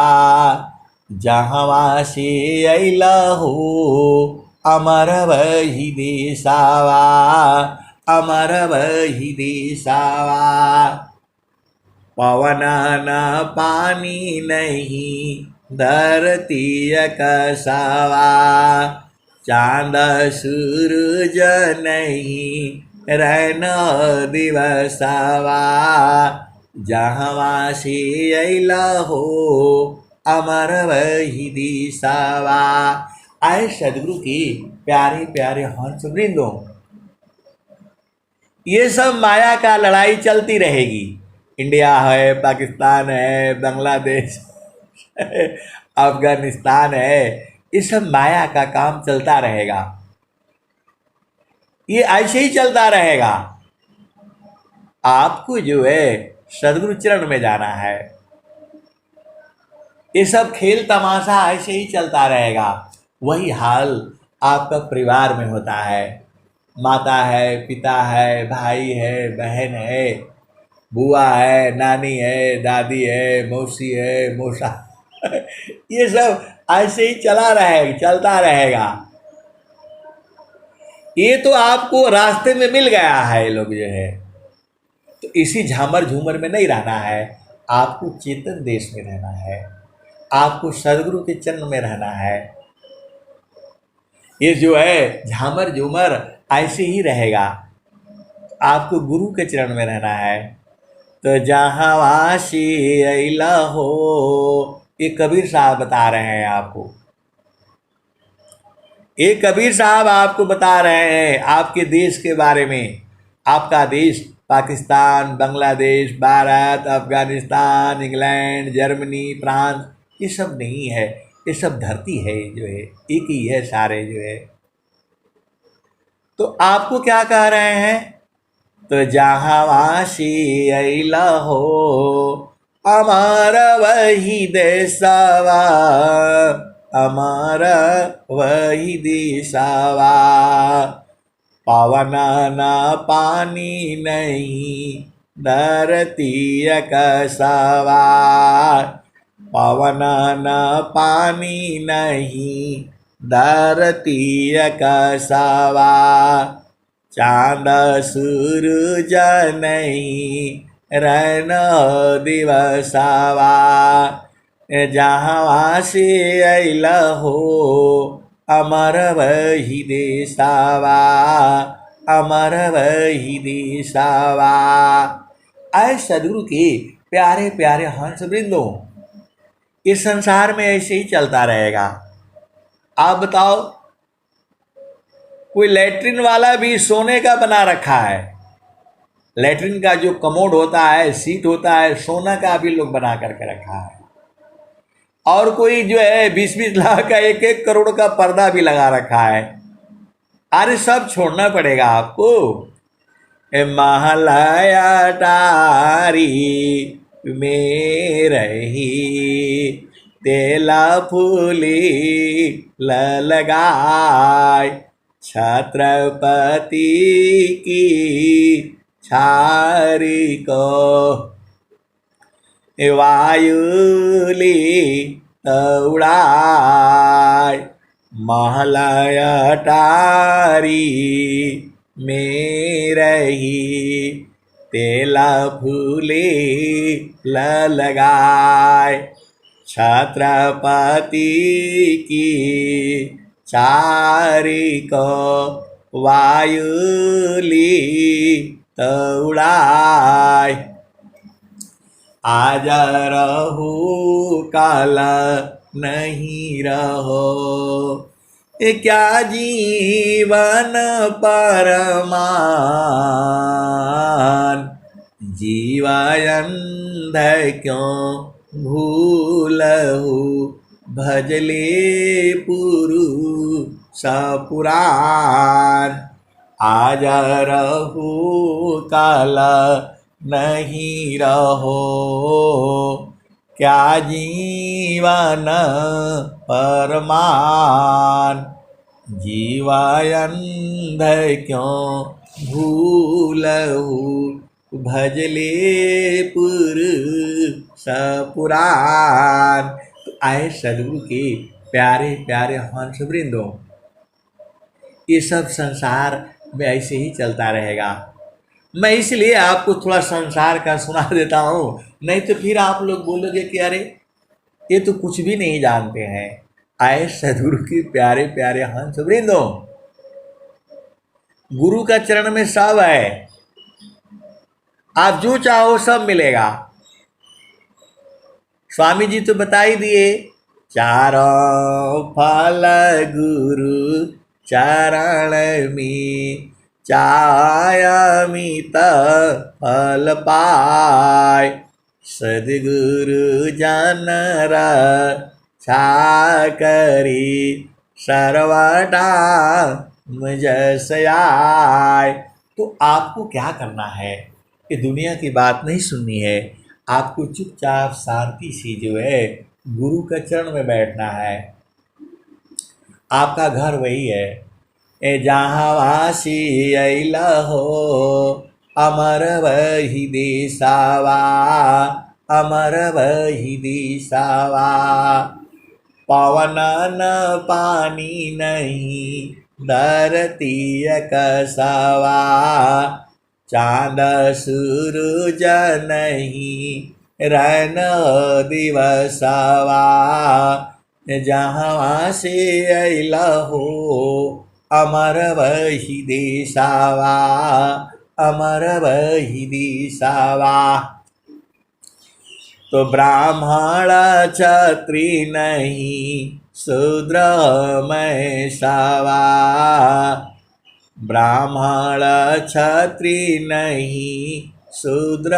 जहाँ से अइला हो अमर वही देशावा, अमर वही देशावा। पवन न पानी नहीं धरती कसवा, चांद सूरज नहीं रैन दिवसवा। जहाँ से अइला हो अमर वही दिशावा। आए सदगुरु की प्यारे प्यारे हंस वृंदों, ये सब माया का लड़ाई चलती रहेगी। इंडिया है, पाकिस्तान है, बांग्लादेश है, अफगानिस्तान है, ये सब माया का काम चलता रहेगा। ये ऐसे ही चलता रहेगा। आपको जो है सदगुरु चरण में जाना है। ये सब खेल तमाशा ऐसे ही चलता रहेगा। वही हाल आपका परिवार में होता है। माता है, पिता है, भाई है, बहन है, बुआ है, नानी है, दादी है, मौसी है, मौसा ये सब ऐसे ही चलता रहेगा। ये तो आपको रास्ते में मिल गया है। ये लोग जो है तो इसी झामर झूमर में नहीं रहना है। आपको चेतन देश में रहना है। आपको सदगुरु के चरण में रहना है। ये जो है झामर झूमर ऐसे ही रहेगा। आपको गुरु के चरण में रहना है। तो जहाँ वासी अइला हो, ये कबीर साहब बता रहे हैं आपको। ये कबीर साहब आपको बता रहे हैं आपके देश के बारे में। आपका देश Pakistan, Bangladesh, Bharat, Afghanistan, England, Germany, France, ये सब नहीं है। ये सब धरती है जो है, एक ही है सारे जो है। तो आपको क्या कह रहे हैं? तो जहाँ वासी अइला हो, हमारा वही देशवा, हमारा वही दिशावा। पवन न पानी नहीं, धरती कसवा। पवन न पानी नहीं, धरती कसवा। चांद सूरज नहीं, रैन दिवसवा। जहाँ से अइला हो, अमर वही देशवा, अमर वही देशवा। आए सदगुरु के प्यारे प्यारे हंस वृंदों, इस संसार में ऐसे ही चलता रहेगा। आप बताओ, कोई लैट्रिन वाला भी सोने का बना रखा है। लैट्रिन का जो कमोड होता है, सीट होता है, सोना का भी लोग बना करके रखा है। और कोई जो है 20-20 लाख का, 1-1 करोड़ का पर्दा भी लगा रखा है। अरे सब छोड़ना पड़ेगा आपको। महलया टारी में रही, तेला फूली लगाए। छत्रपति की छारी को वायुली उड़ाए। महलया टारी में रही, तेला फूले लगाए। छत्रपति की चारी को वायुली उड़ाए। आज रहो काल नहीं रहो, क्या जीवन परमान। जीवायंध क्यों भूलहु, भजले पुरुष पुराण। आज रहो काल नहीं रहो, क्या जीवन परमान। जीवायंध क्यों भूलहु, भजले पुरुष पुराण। तो आए सदगुरु के प्यारे प्यारे हंस वृंदों, ये सब संसार में ऐसे ही चलता रहेगा। मैं इसलिए आपको थोड़ा संसार का सुना देता हूँ, नहीं तो फिर आप लोग बोलोगे कि अरे ये तो कुछ भी नहीं जानते हैं। आए सदगुरु के प्यारे प्यारे हंस वृंदों, गुरु का चरण में सब है। आप जो चाहो सब मिलेगा। स्वामी जी तो बता ही दिए, चारों फल गुरु चरण में, चायामित फल पाय। सद्गुरु जन रक्षा करी, सर्वदा मुझ से आए। तो आपको क्या करना है? ये दुनिया की बात नहीं सुननी है, आपको चुपचाप शांति से जो है गुरु के चरण में बैठना है। आपका घर वही है। ए जहाँ वासी अइला हो, अमर वही देसावा, अमर वही देसावा। पवन न पानी नहीं, धरती कसवा, चांद सूरज नहीं, रैन दिवसवा। जहाँ से अइला हो, अमर वही देसावा, अमर वही देसावा। तो ब्राह्मण क्षत्रि नहीं, शूद्र मैसावा, ब्राह्मण क्षत्रि नहीं, शूद्र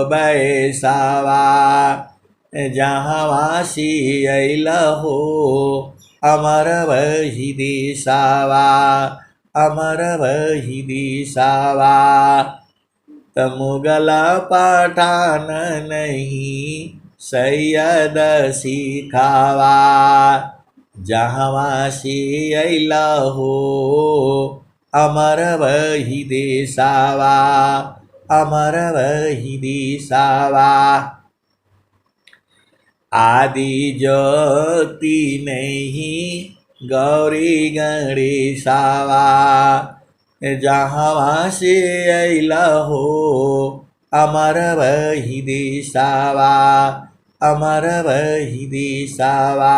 बैसावा। जहाँ वासी अइला हो, अमर वही देसावा, अमर वही देसावा। मुगल पठान नहीं, सैयद सिखावा। जहाँ वासी अइला हो, अमर वही देसावा, अमर वही देसावा। आदि ज्योति नहीं, गौरी गणेशावा। जहाँ से अइला हो, अमर वही देसावा, अमर वही देसावा।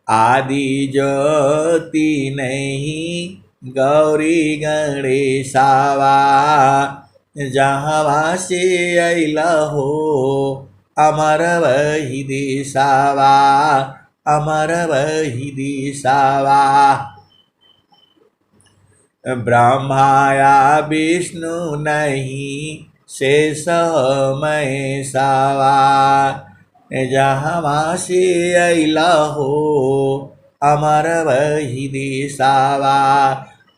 आदि ज्योति नहीं, गौरी गणेशावा। जहाँ से अइला हो, अमर वही देसावा, अमर वही देसावा। ब्रह्माया विष्णु नहीं, शेष महेशावा। जहाँ से अइला हो, अमर वही देसावा,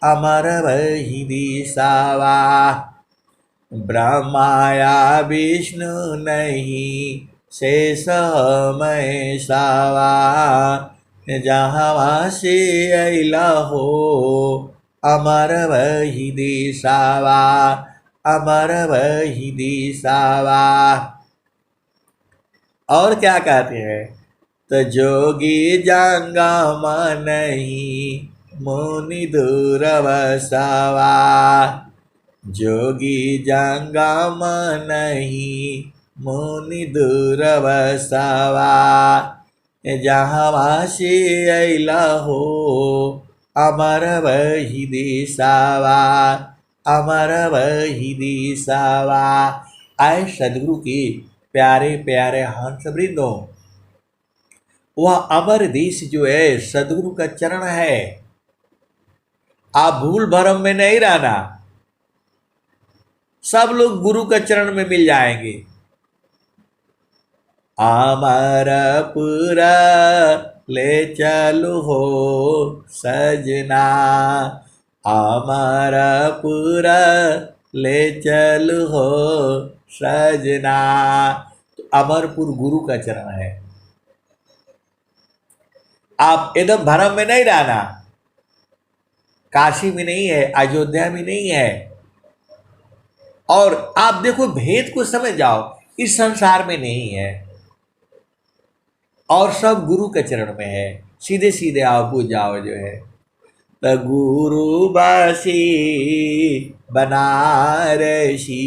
अमर वही देसावा। ब्रह्माया विष्णु नहीं, शेष महेशावा। जहाँ से अइला हो, अमर वही देसावा, अमर वही देसावा। और क्या कहते हैं? तो जोगी जंगम नहीं, मुनि दूरवसावा। जोगी जंगम नहीं, मुनि दूरवसावा। जहाँ से अइला हो, अमर वही देसावा, अमर वही देसावा। आए सदगुरु के प्यारे प्यारे हंस वृंदों, वह अमर देश जो है सदगुरु का चरण है। आप भूल भरम में नहीं रहना, सब लोग गुरु के चरण में मिल जाएंगे। अमरपुरा ले चलो हो सजना, अमरपुरा ले चलो हो सजना। तो अमरपुर गुरु का चरण है। आप एकदम भरम में नहीं रहना, काशी में नहीं है, अयोध्या में नहीं है। और आप देखो भेद को समझ जाओ, इस संसार में नहीं है और सब गुरु के चरण में है। सीधे सीधे आप पूछ जाओ जो है। तो गुरु बासी बनारसी,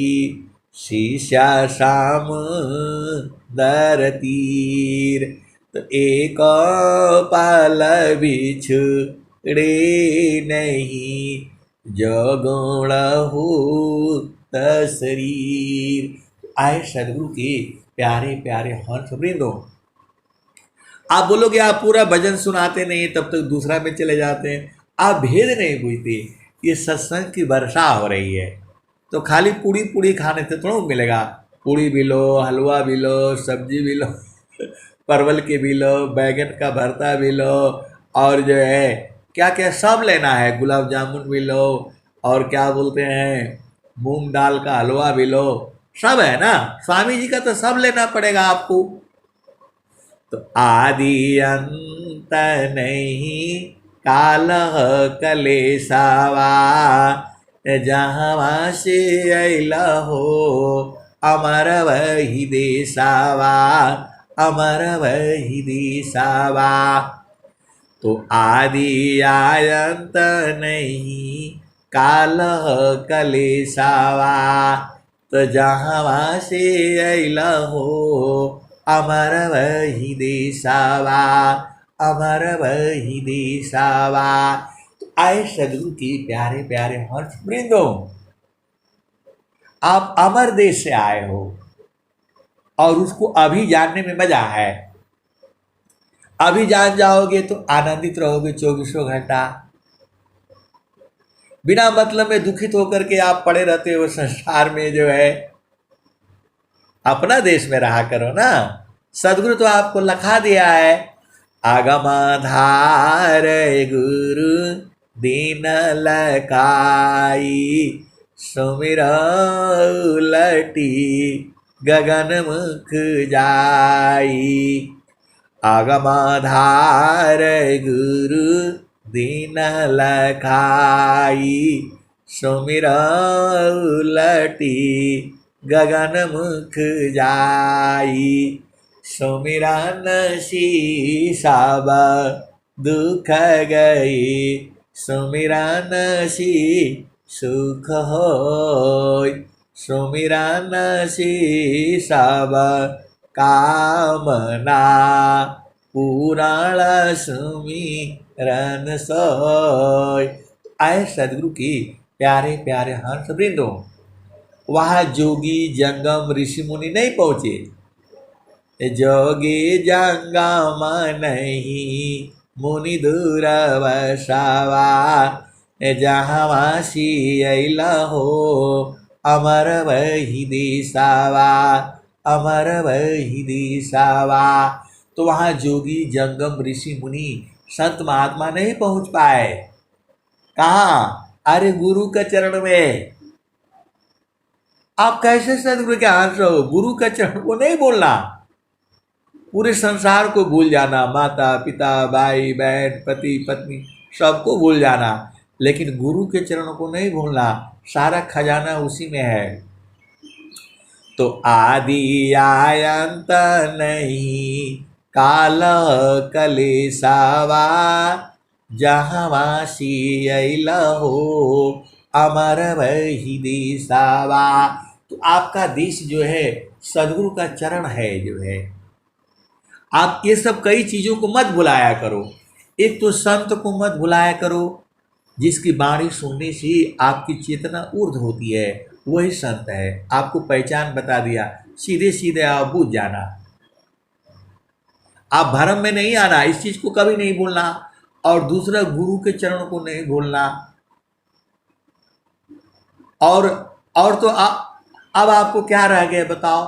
शीशा शाम दर तीर। तो एक पाल बिछड़े नहीं, जो गुण हो शरीर। आए सदगुरु के प्यारे प्यारे हंस वृंदों, आप बोलोगे आप पूरा भजन सुनाते नहीं, तब तक दूसरा में चले जाते हैं। आप भेद नहीं बुझते। ये सत्संग की वर्षा हो रही है, तो खाली पूड़ी पूड़ी खाने से थोड़ा मिलेगा। पूड़ी भी लो, हलवा भी लो, सब्जी भी लो, परवल के भी लो, बैगन का भरता भी लो, और जो है क्या क्या सब लेना है, गुलाब जामुन भी लो, और क्या बोलते हैं मूंग दाल का हलवा भी लो, सब है ना। स्वामी जी का तो सब लेना पड़ेगा आपको। तो आदि अंत नहीं काल कलेसावा, जहाँ से अला हो अमर वही देसावा, अमर वही देसावा। तो आदि आयंत नहीं काल कलेसावा, तो जहाँ से अला हो अमर वही देसावा, अमर वही देसावा। तो आए सदगुरु के प्यारे प्यारे हर्ष वृंदो, आप अमर देश से आए हो और उसको अभी जानने में मजा है। अभी जान जाओगे तो आनंदित रहोगे 24 घंटा। बिना मतलब में दुखित होकर के आप पड़े रहते हो संसार में, जो है अपना देश में रहा करो ना। सदगुरु तो आपको लखा दिया है, आगमाधार गुरु दीन लखाई, सुमिर उलटी गगन मुख जाई। आगमाधार गुरु दीन लखाई, सुमिर उलटी गगन मुख जाई। सुमिरन सब दुख गई, सुमिरन सुख होय। सुमिरन सब कामना, पुराण सुमिरन सोय। आए सदगुरु की प्यारे प्यारे हंस वृंदो, वहाँ जोगी जंगम ऋषि मुनि नहीं पहुँचे। जोगी जंगम नहीं मुनि दूर वसावा, जहाँ सी अला हो अमर वही देसावा, अमर वही देसावा। तो वहाँ जोगी जंगम ऋषि मुनि संत महात्मा नहीं पहुँच पाए। कहाँ? अरे गुरु के चरण में। आप कैसे सदगुरु के हाथ रहो? गुरु के चरण को नहीं बोलना, पूरे संसार को भूल जाना, माता पिता भाई बहन पति पत्नी सबको भूल जाना, लेकिन गुरु के चरणों को नहीं भूलना। सारा खजाना उसी में है। तो आदि आयंत नहीं काल कलेसावा, जहाँ सी अला हो अमर वही देसावा। तो आपका देश जो है सदगुरु का चरण है। जो है आप ये सब कई चीज़ों को मत भुलाया करो। एक तो संत को मत भुलाया करो, जिसकी वाणी सुनने से आपकी चेतना ऊर्ध्व होती है, वही संत है। आपको पहचान बता दिया, सीधे सीधे आप बूझ जाना। आप भरम में नहीं आना, इस चीज़ को कभी नहीं भूलना। और दूसरा, गुरु के चरणों को नहीं भूलना। और तो अब आपको क्या रह गया बताओ?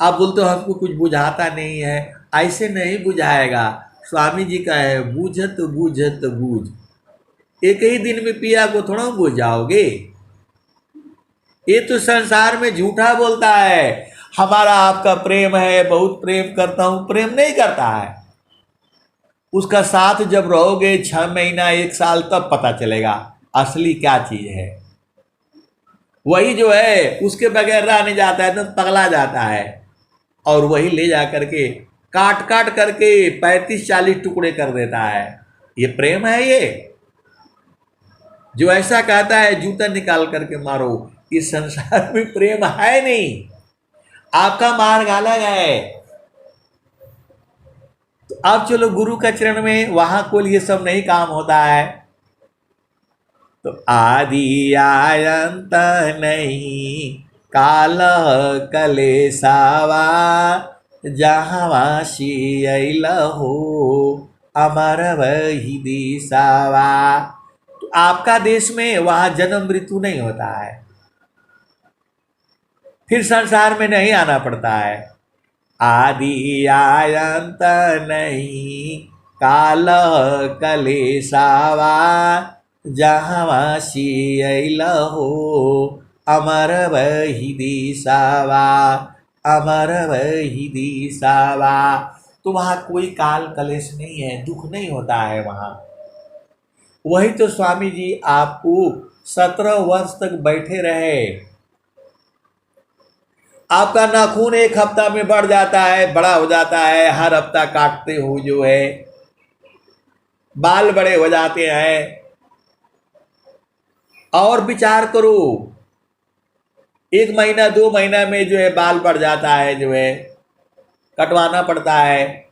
आप बोलते हो हमको कुछ बुझाता नहीं है। ऐसे नहीं बुझाएगा। स्वामी जी का है, बूझत बूझत बूझ। एक ही दिन में पिया को थोड़ा बुझ जाओगे। ये तो संसार में झूठा बोलता है, हमारा आपका प्रेम है, बहुत प्रेम करता हूं। प्रेम नहीं करता है। उसका साथ जब रहोगे 6 महीना 1 साल, तब पता चलेगा असली क्या चीज है। वही जो है उसके बगैर रह नहीं जाता है, तो पगला जाता है। और वही ले जा करके काट काट करके 35-40 टुकड़े कर देता है। ये प्रेम है? ये जो ऐसा कहता है जूता निकाल करके मारो, इस संसार में प्रेम है नहीं। आपका मार्ग अलग है। तो अब चलो गुरु का चरण में, वहां को ये सब नहीं काम होता है। तो आदि आयंत नहीं काल कलेसावा, जहाँ सी अला हो अमर वही देसावा। तो आपका देश में वहां जन्म मृत्यु नहीं होता है, फिर संसार में नहीं आना पड़ता है। आदि आयंत नहीं काल कलेसावा, जहाँ वासी अइला हो अमर वही दिसावा, अमर वही दिसावा। तो वहाँ कोई काल कलेश नहीं है, दुख नहीं होता है वहाँ। वही तो स्वामी जी आपको 17 वर्ष तक बैठे रहे। आपका नाखून एक हफ्ता में बढ़ जाता है, बड़ा हो जाता है, हर हफ्ता काटते हो जो है बाल बड़े हो जाते हैं। और विचार करो, 1 महीना 2 महीना में जो है बाल बढ़ जाता है, जो है कटवाना पड़ता है।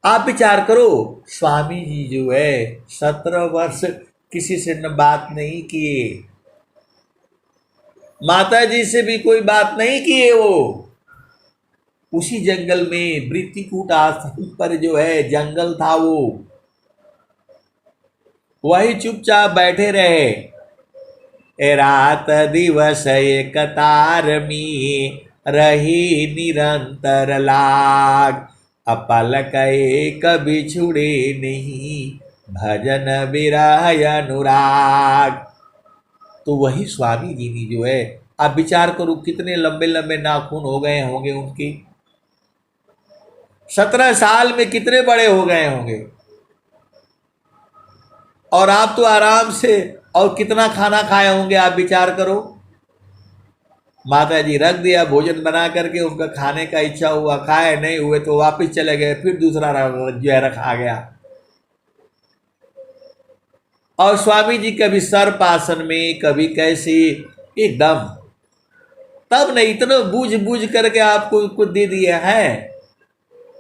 आप विचार करो, स्वामी जी जो है 17 वर्ष किसी से न बात नहीं किए, माता जी से भी कोई बात नहीं किए। वो उसी जंगल में वृत्तिकूट आश्रम पर जो है जंगल था, वो वही चुपचाप बैठे रहे। ए रात दिवस एक तार में रही निरंतर लाग, अपलक एक बिछुड़े नहीं भजन विरह अनुराग। तो वही स्वामी जी ने जो है, आप विचार करो कितने लंबे लंबे नाखून हो गए होंगे उनके, 17 साल में कितने बड़े हो गए होंगे। और आप तो आराम से, और कितना खाना खाए होंगे आप विचार करो। माता जी रख दिया भोजन बना करके, उनका खाने का इच्छा हुआ, खाए, नहीं हुए तो वापस चले गए, फिर दूसरा जो है रखा गया। और स्वामी जी कभी सर्प आसन में, कभी कैसे, एकदम तब नहीं, इतना बूझ बूझ करके आपको कुछ दे दिया है।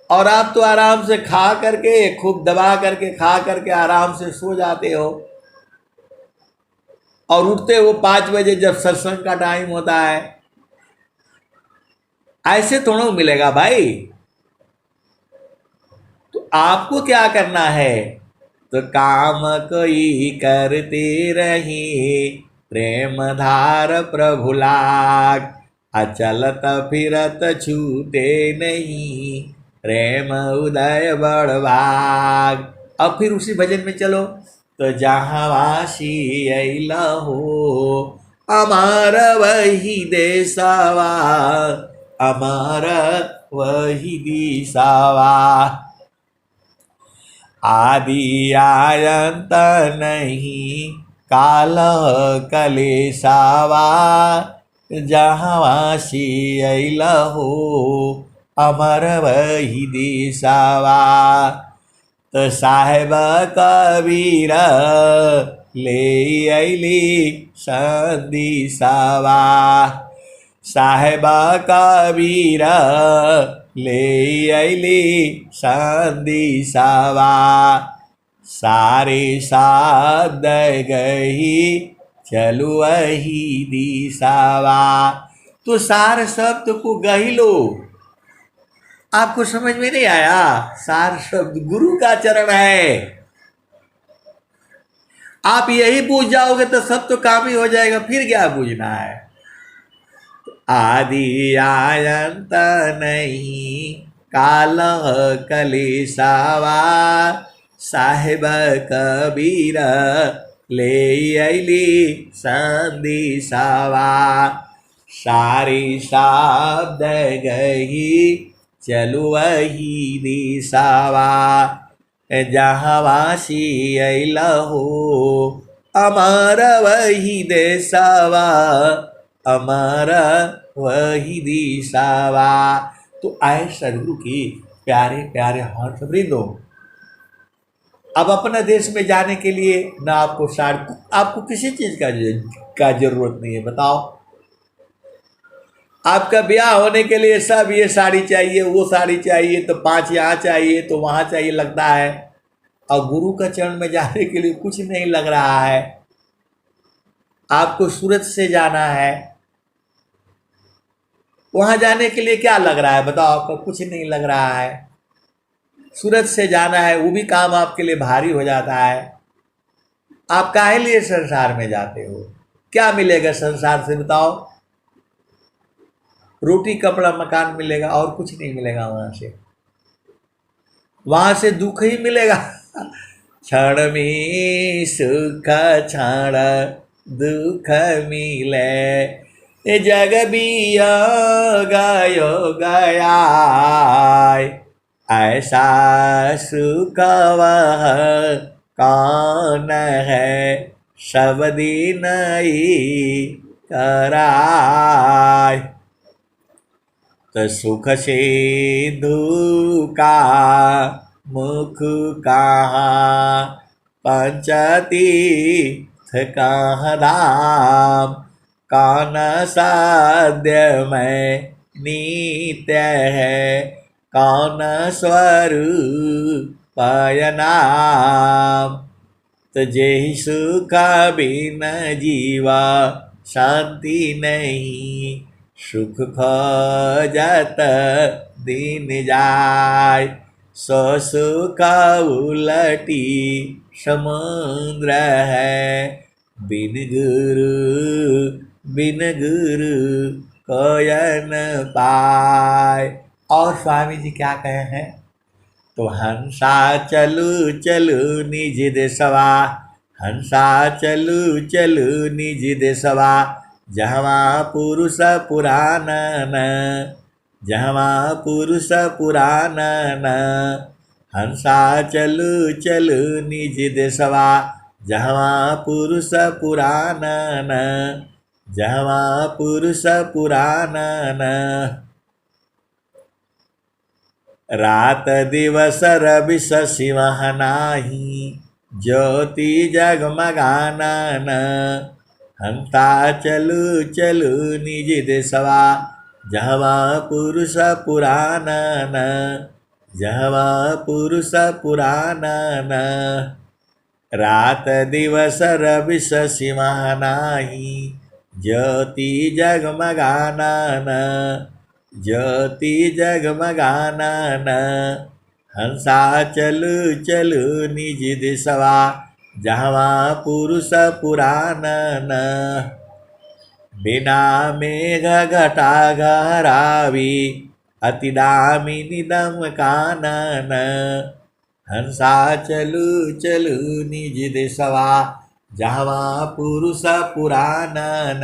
और आप तो आराम से खा करके, खूब दबा करके खा करके आराम से सो जाते हो, और उठते हो 5 बजे जब सत्संग का टाइम होता है। ऐसे थोड़ा मिलेगा भाई। तो आपको क्या करना है, तो काम कोई करते रहे, प्रेम धार प्रभु लाग, अचलत फिरत छूटे नहीं, प्रेम उदय बड़भाग। अब फिर उसी भजन में चलो, तो जहाँ वासी अइला हो अमार वही देसावा, अमार वही दिसावा। आदि आयंत नहीं काल कलेसावा, जहाँ वासी अइला हो अमर वही दिसावा। तो साहेब कबीर ले अइली संदिसावा, साहेब कबीर ले अइली संदिसावा। सारे शब्द गही चलु वही दिसावा। तो सार शब्द को गही लो। आपको समझ में नहीं आया, सार शब्द गुरु का चरण है। आप यही बूझ जाओगे तो सब तो काम ही हो जाएगा, फिर क्या बूझना है। आदि आयंत नहीं काल कलेसावा, साहेब कबीर ले अइली संदिसावा। सारी शब्द गही चलु वही दिसावा, जहाँ वासी अइला हो अमर वही देसावा, अमर वही दिसावा। तो आए सदगुरु की प्यारे प्यारे हंस वृंदो, अब अपने देश में जाने के लिए ना आपको आपको किसी चीज का जरूरत नहीं है। बताओ, आपका ब्याह होने के लिए सब ये साड़ी चाहिए, वो साड़ी चाहिए, तो 5 यहाँ चाहिए तो वहाँ चाहिए लगता है। और गुरु का चरण में जाने के लिए कुछ नहीं लग रहा है। आपको सूरत से जाना है, वहाँ जाने के लिए क्या लग रहा है बताओ, आपका कुछ नहीं लग रहा है। सूरत से जाना है, वो भी काम आपके लिए भारी हो जाता है। आप काहे लिए संसार में जाते हो, क्या मिलेगा संसार से बताओ। रोटी कपड़ा मकान मिलेगा और कुछ नहीं मिलेगा। वहां से दुख ही मिलेगा। क्षण में सुख क्षण दुख मिले जग वियोग गया ऐसा सुख वह कौन है सब दिन ही कराय तो सुख से दुखा मुख कहाँ पंचतीर्थ कहाँ धाम कौन साध्य में नित्य है कौन स्वरूप नाम तो जेहि सुख बिन जीवा शांति नहीं सुख खोजत दिन जाय सो सुख उलटी समुद्र है बिन गुरु कोयन पाय। और स्वामी जी क्या कहे हैं तो हंसा चलू चलू निज देशवा हंसा चलू चलू निज देशवा जहवा पुरुष पुराणन जहवा पुरुष पुराणन हंसा चलू चलू निज देशवा जहवा पुरुष पुराणन जहवा पुरुष पुराणन रात दिवस रवि शशि वह नाही ज्योति जगमगानन हंता चलू चलू निज देशवा जहवा पुरुष पुराणन जहवा पुरुष पुराणन रात दिवस रवि शशि वह नाही ज्योति जगमगानन ज्योति जगमगानन हंसा चलू चलू निज दिशवा जहवा पुरुष पुराणन बिना मेघ घटा घरावी अति दामिनी दम कानन हंसा चलू चलू निज दिशवा जहवा पुरुष पुराणन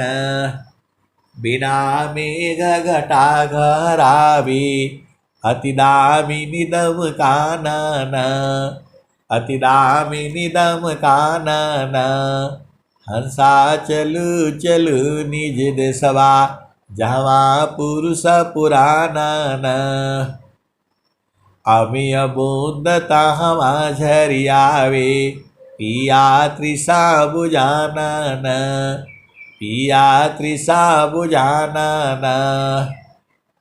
बिना मेघ घटा घरावी अति दामिनी दम कानन अति दामिनी दम कानन हंसा चलू चलू निज देशवा जहवा पुरुष पुराणन अमिय बूंद तहवा झरियावे पिया तृषा बुझानन पिया तृषा बुझानन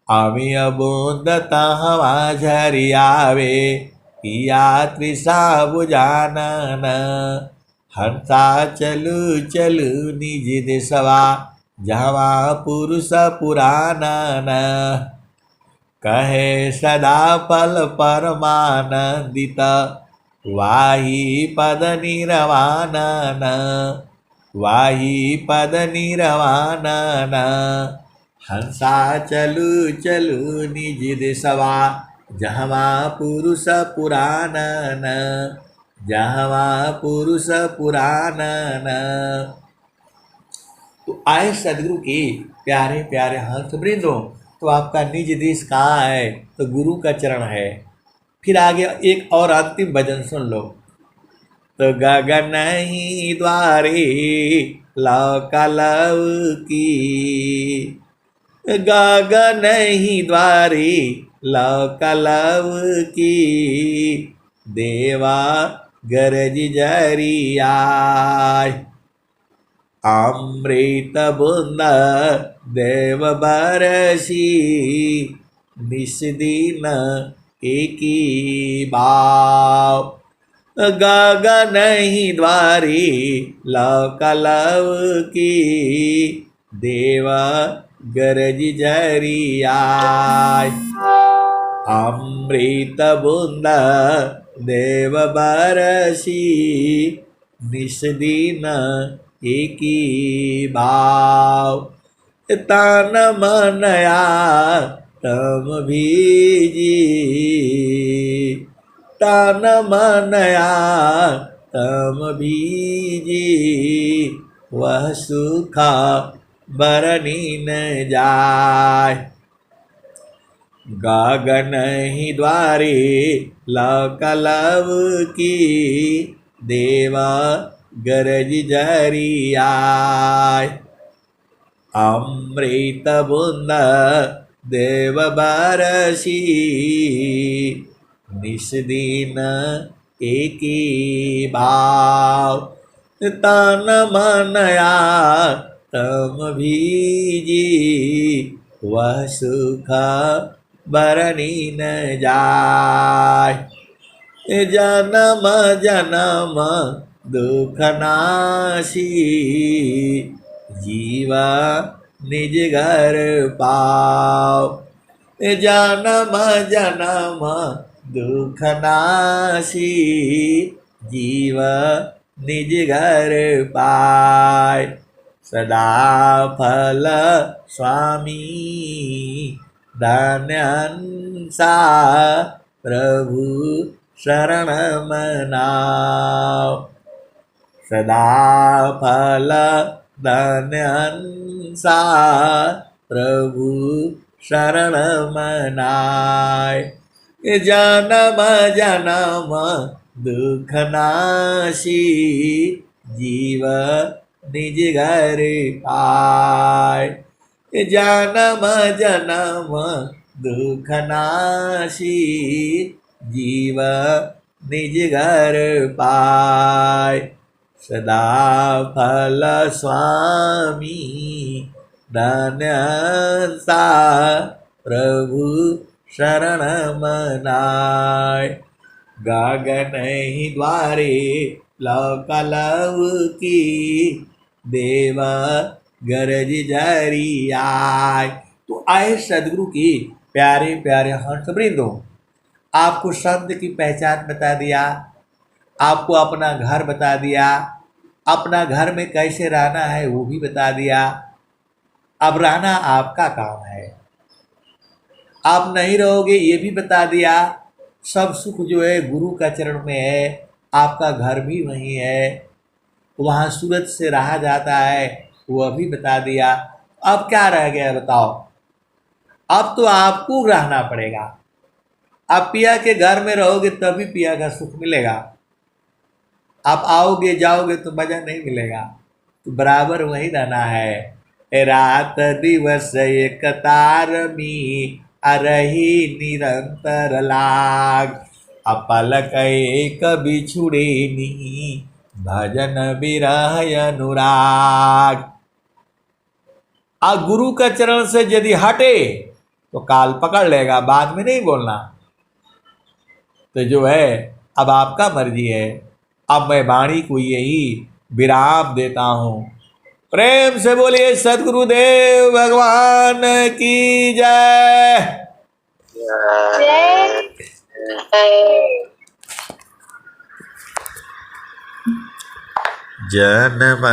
अमिय बूंद तहवा झरियावे पिया तृषा बुझानन हंसा चलू चलू निज देशवा जहवा पुरुष पुराणन कहे सदा पल परमानंदित वाही पद निरवानन वाही पद निरवानन हंसा चलू चलू निज देशवा जहवा पुरुष पुराणन जहवा पुरुष पुराणन। तो आए सदगुरु के प्यारे प्यारे हंस वृंदों, तो आपका निज देश कहाँ है तो गुरु का चरण है। फिर आगे एक और अंतिम भजन सुन लो। तो गगन ही द्वारे लौकलव की गगन ही द्वारे लौकलव की देवा गरज जरिया अमृत बूंद देव बरसी निस दिन एकी भाव गगन ही द्वारी लौकलव की देव गरज जरिया अमृत बूंद देव बरसी निस दिन एकी भाव तन मनया तम भीजी तन मनया तम बीजी वह सुखा बरनी न जाय। गगन ही द्वारे लकलव की देवा गरज जरी आय। अमृत बूंद देव बरसी निस दिन एकी भाव। तन मनया तम भीजी वह सुख बरनी न जाय। जन्म जन्म दुख नाशी जीवा निज घर पाव। जन्म जन्म दुख नाशी जीव निज घर पाय। सदा फल स्वामी धन्यंसा प्रभु शरण मनाव। सदा फल धन्यंसा प्रभु शरण मनाय। जन्म जन्म दुख नाशी जीव निज घर पाय। जन्म जन्म दुख नाशी जीव निज घर पाय। सदा फल स्वामी धन्यंसा प्रभु शरण मनाय। गगन ही द्वारे लकलव की देवा गरज जरी आय। तो आए सदगुरु की प्यारे प्यारे हंस वृंदों, आपको शब्द की पहचान बता दिया, आपको अपना घर बता दिया, अपना घर में कैसे रहना है वो भी बता दिया। अब रहना आपका काम है, आप नहीं रहोगे ये भी बता दिया। सब सुख जो है गुरु का चरण में है, आपका घर भी वहीं है, वहाँ सूरज से रहा जाता है वो भी बता दिया। अब क्या रह गया बताओ? अब तो आपको रहना पड़ेगा। आप पिया के घर में रहोगे तभी पिया का सुख मिलेगा। आप आओगे जाओगे तो मजा नहीं मिलेगा, तो बराबर वही रहना है। रात दिवस एक तारमी अरही निरंतर लाग। अपलक एक बिछुड़े नी भजन विरह अनुराग। आ गुरु का चरण से यदि हटे तो काल पकड़ लेगा, बाद में नहीं बोलना। तो जो है अब आपका मर्जी है। अब मैं वाणी को यही विराम देता हूँ। प्रेम से बोलिए सद्गुरुदेव भगवान की जय। जन्म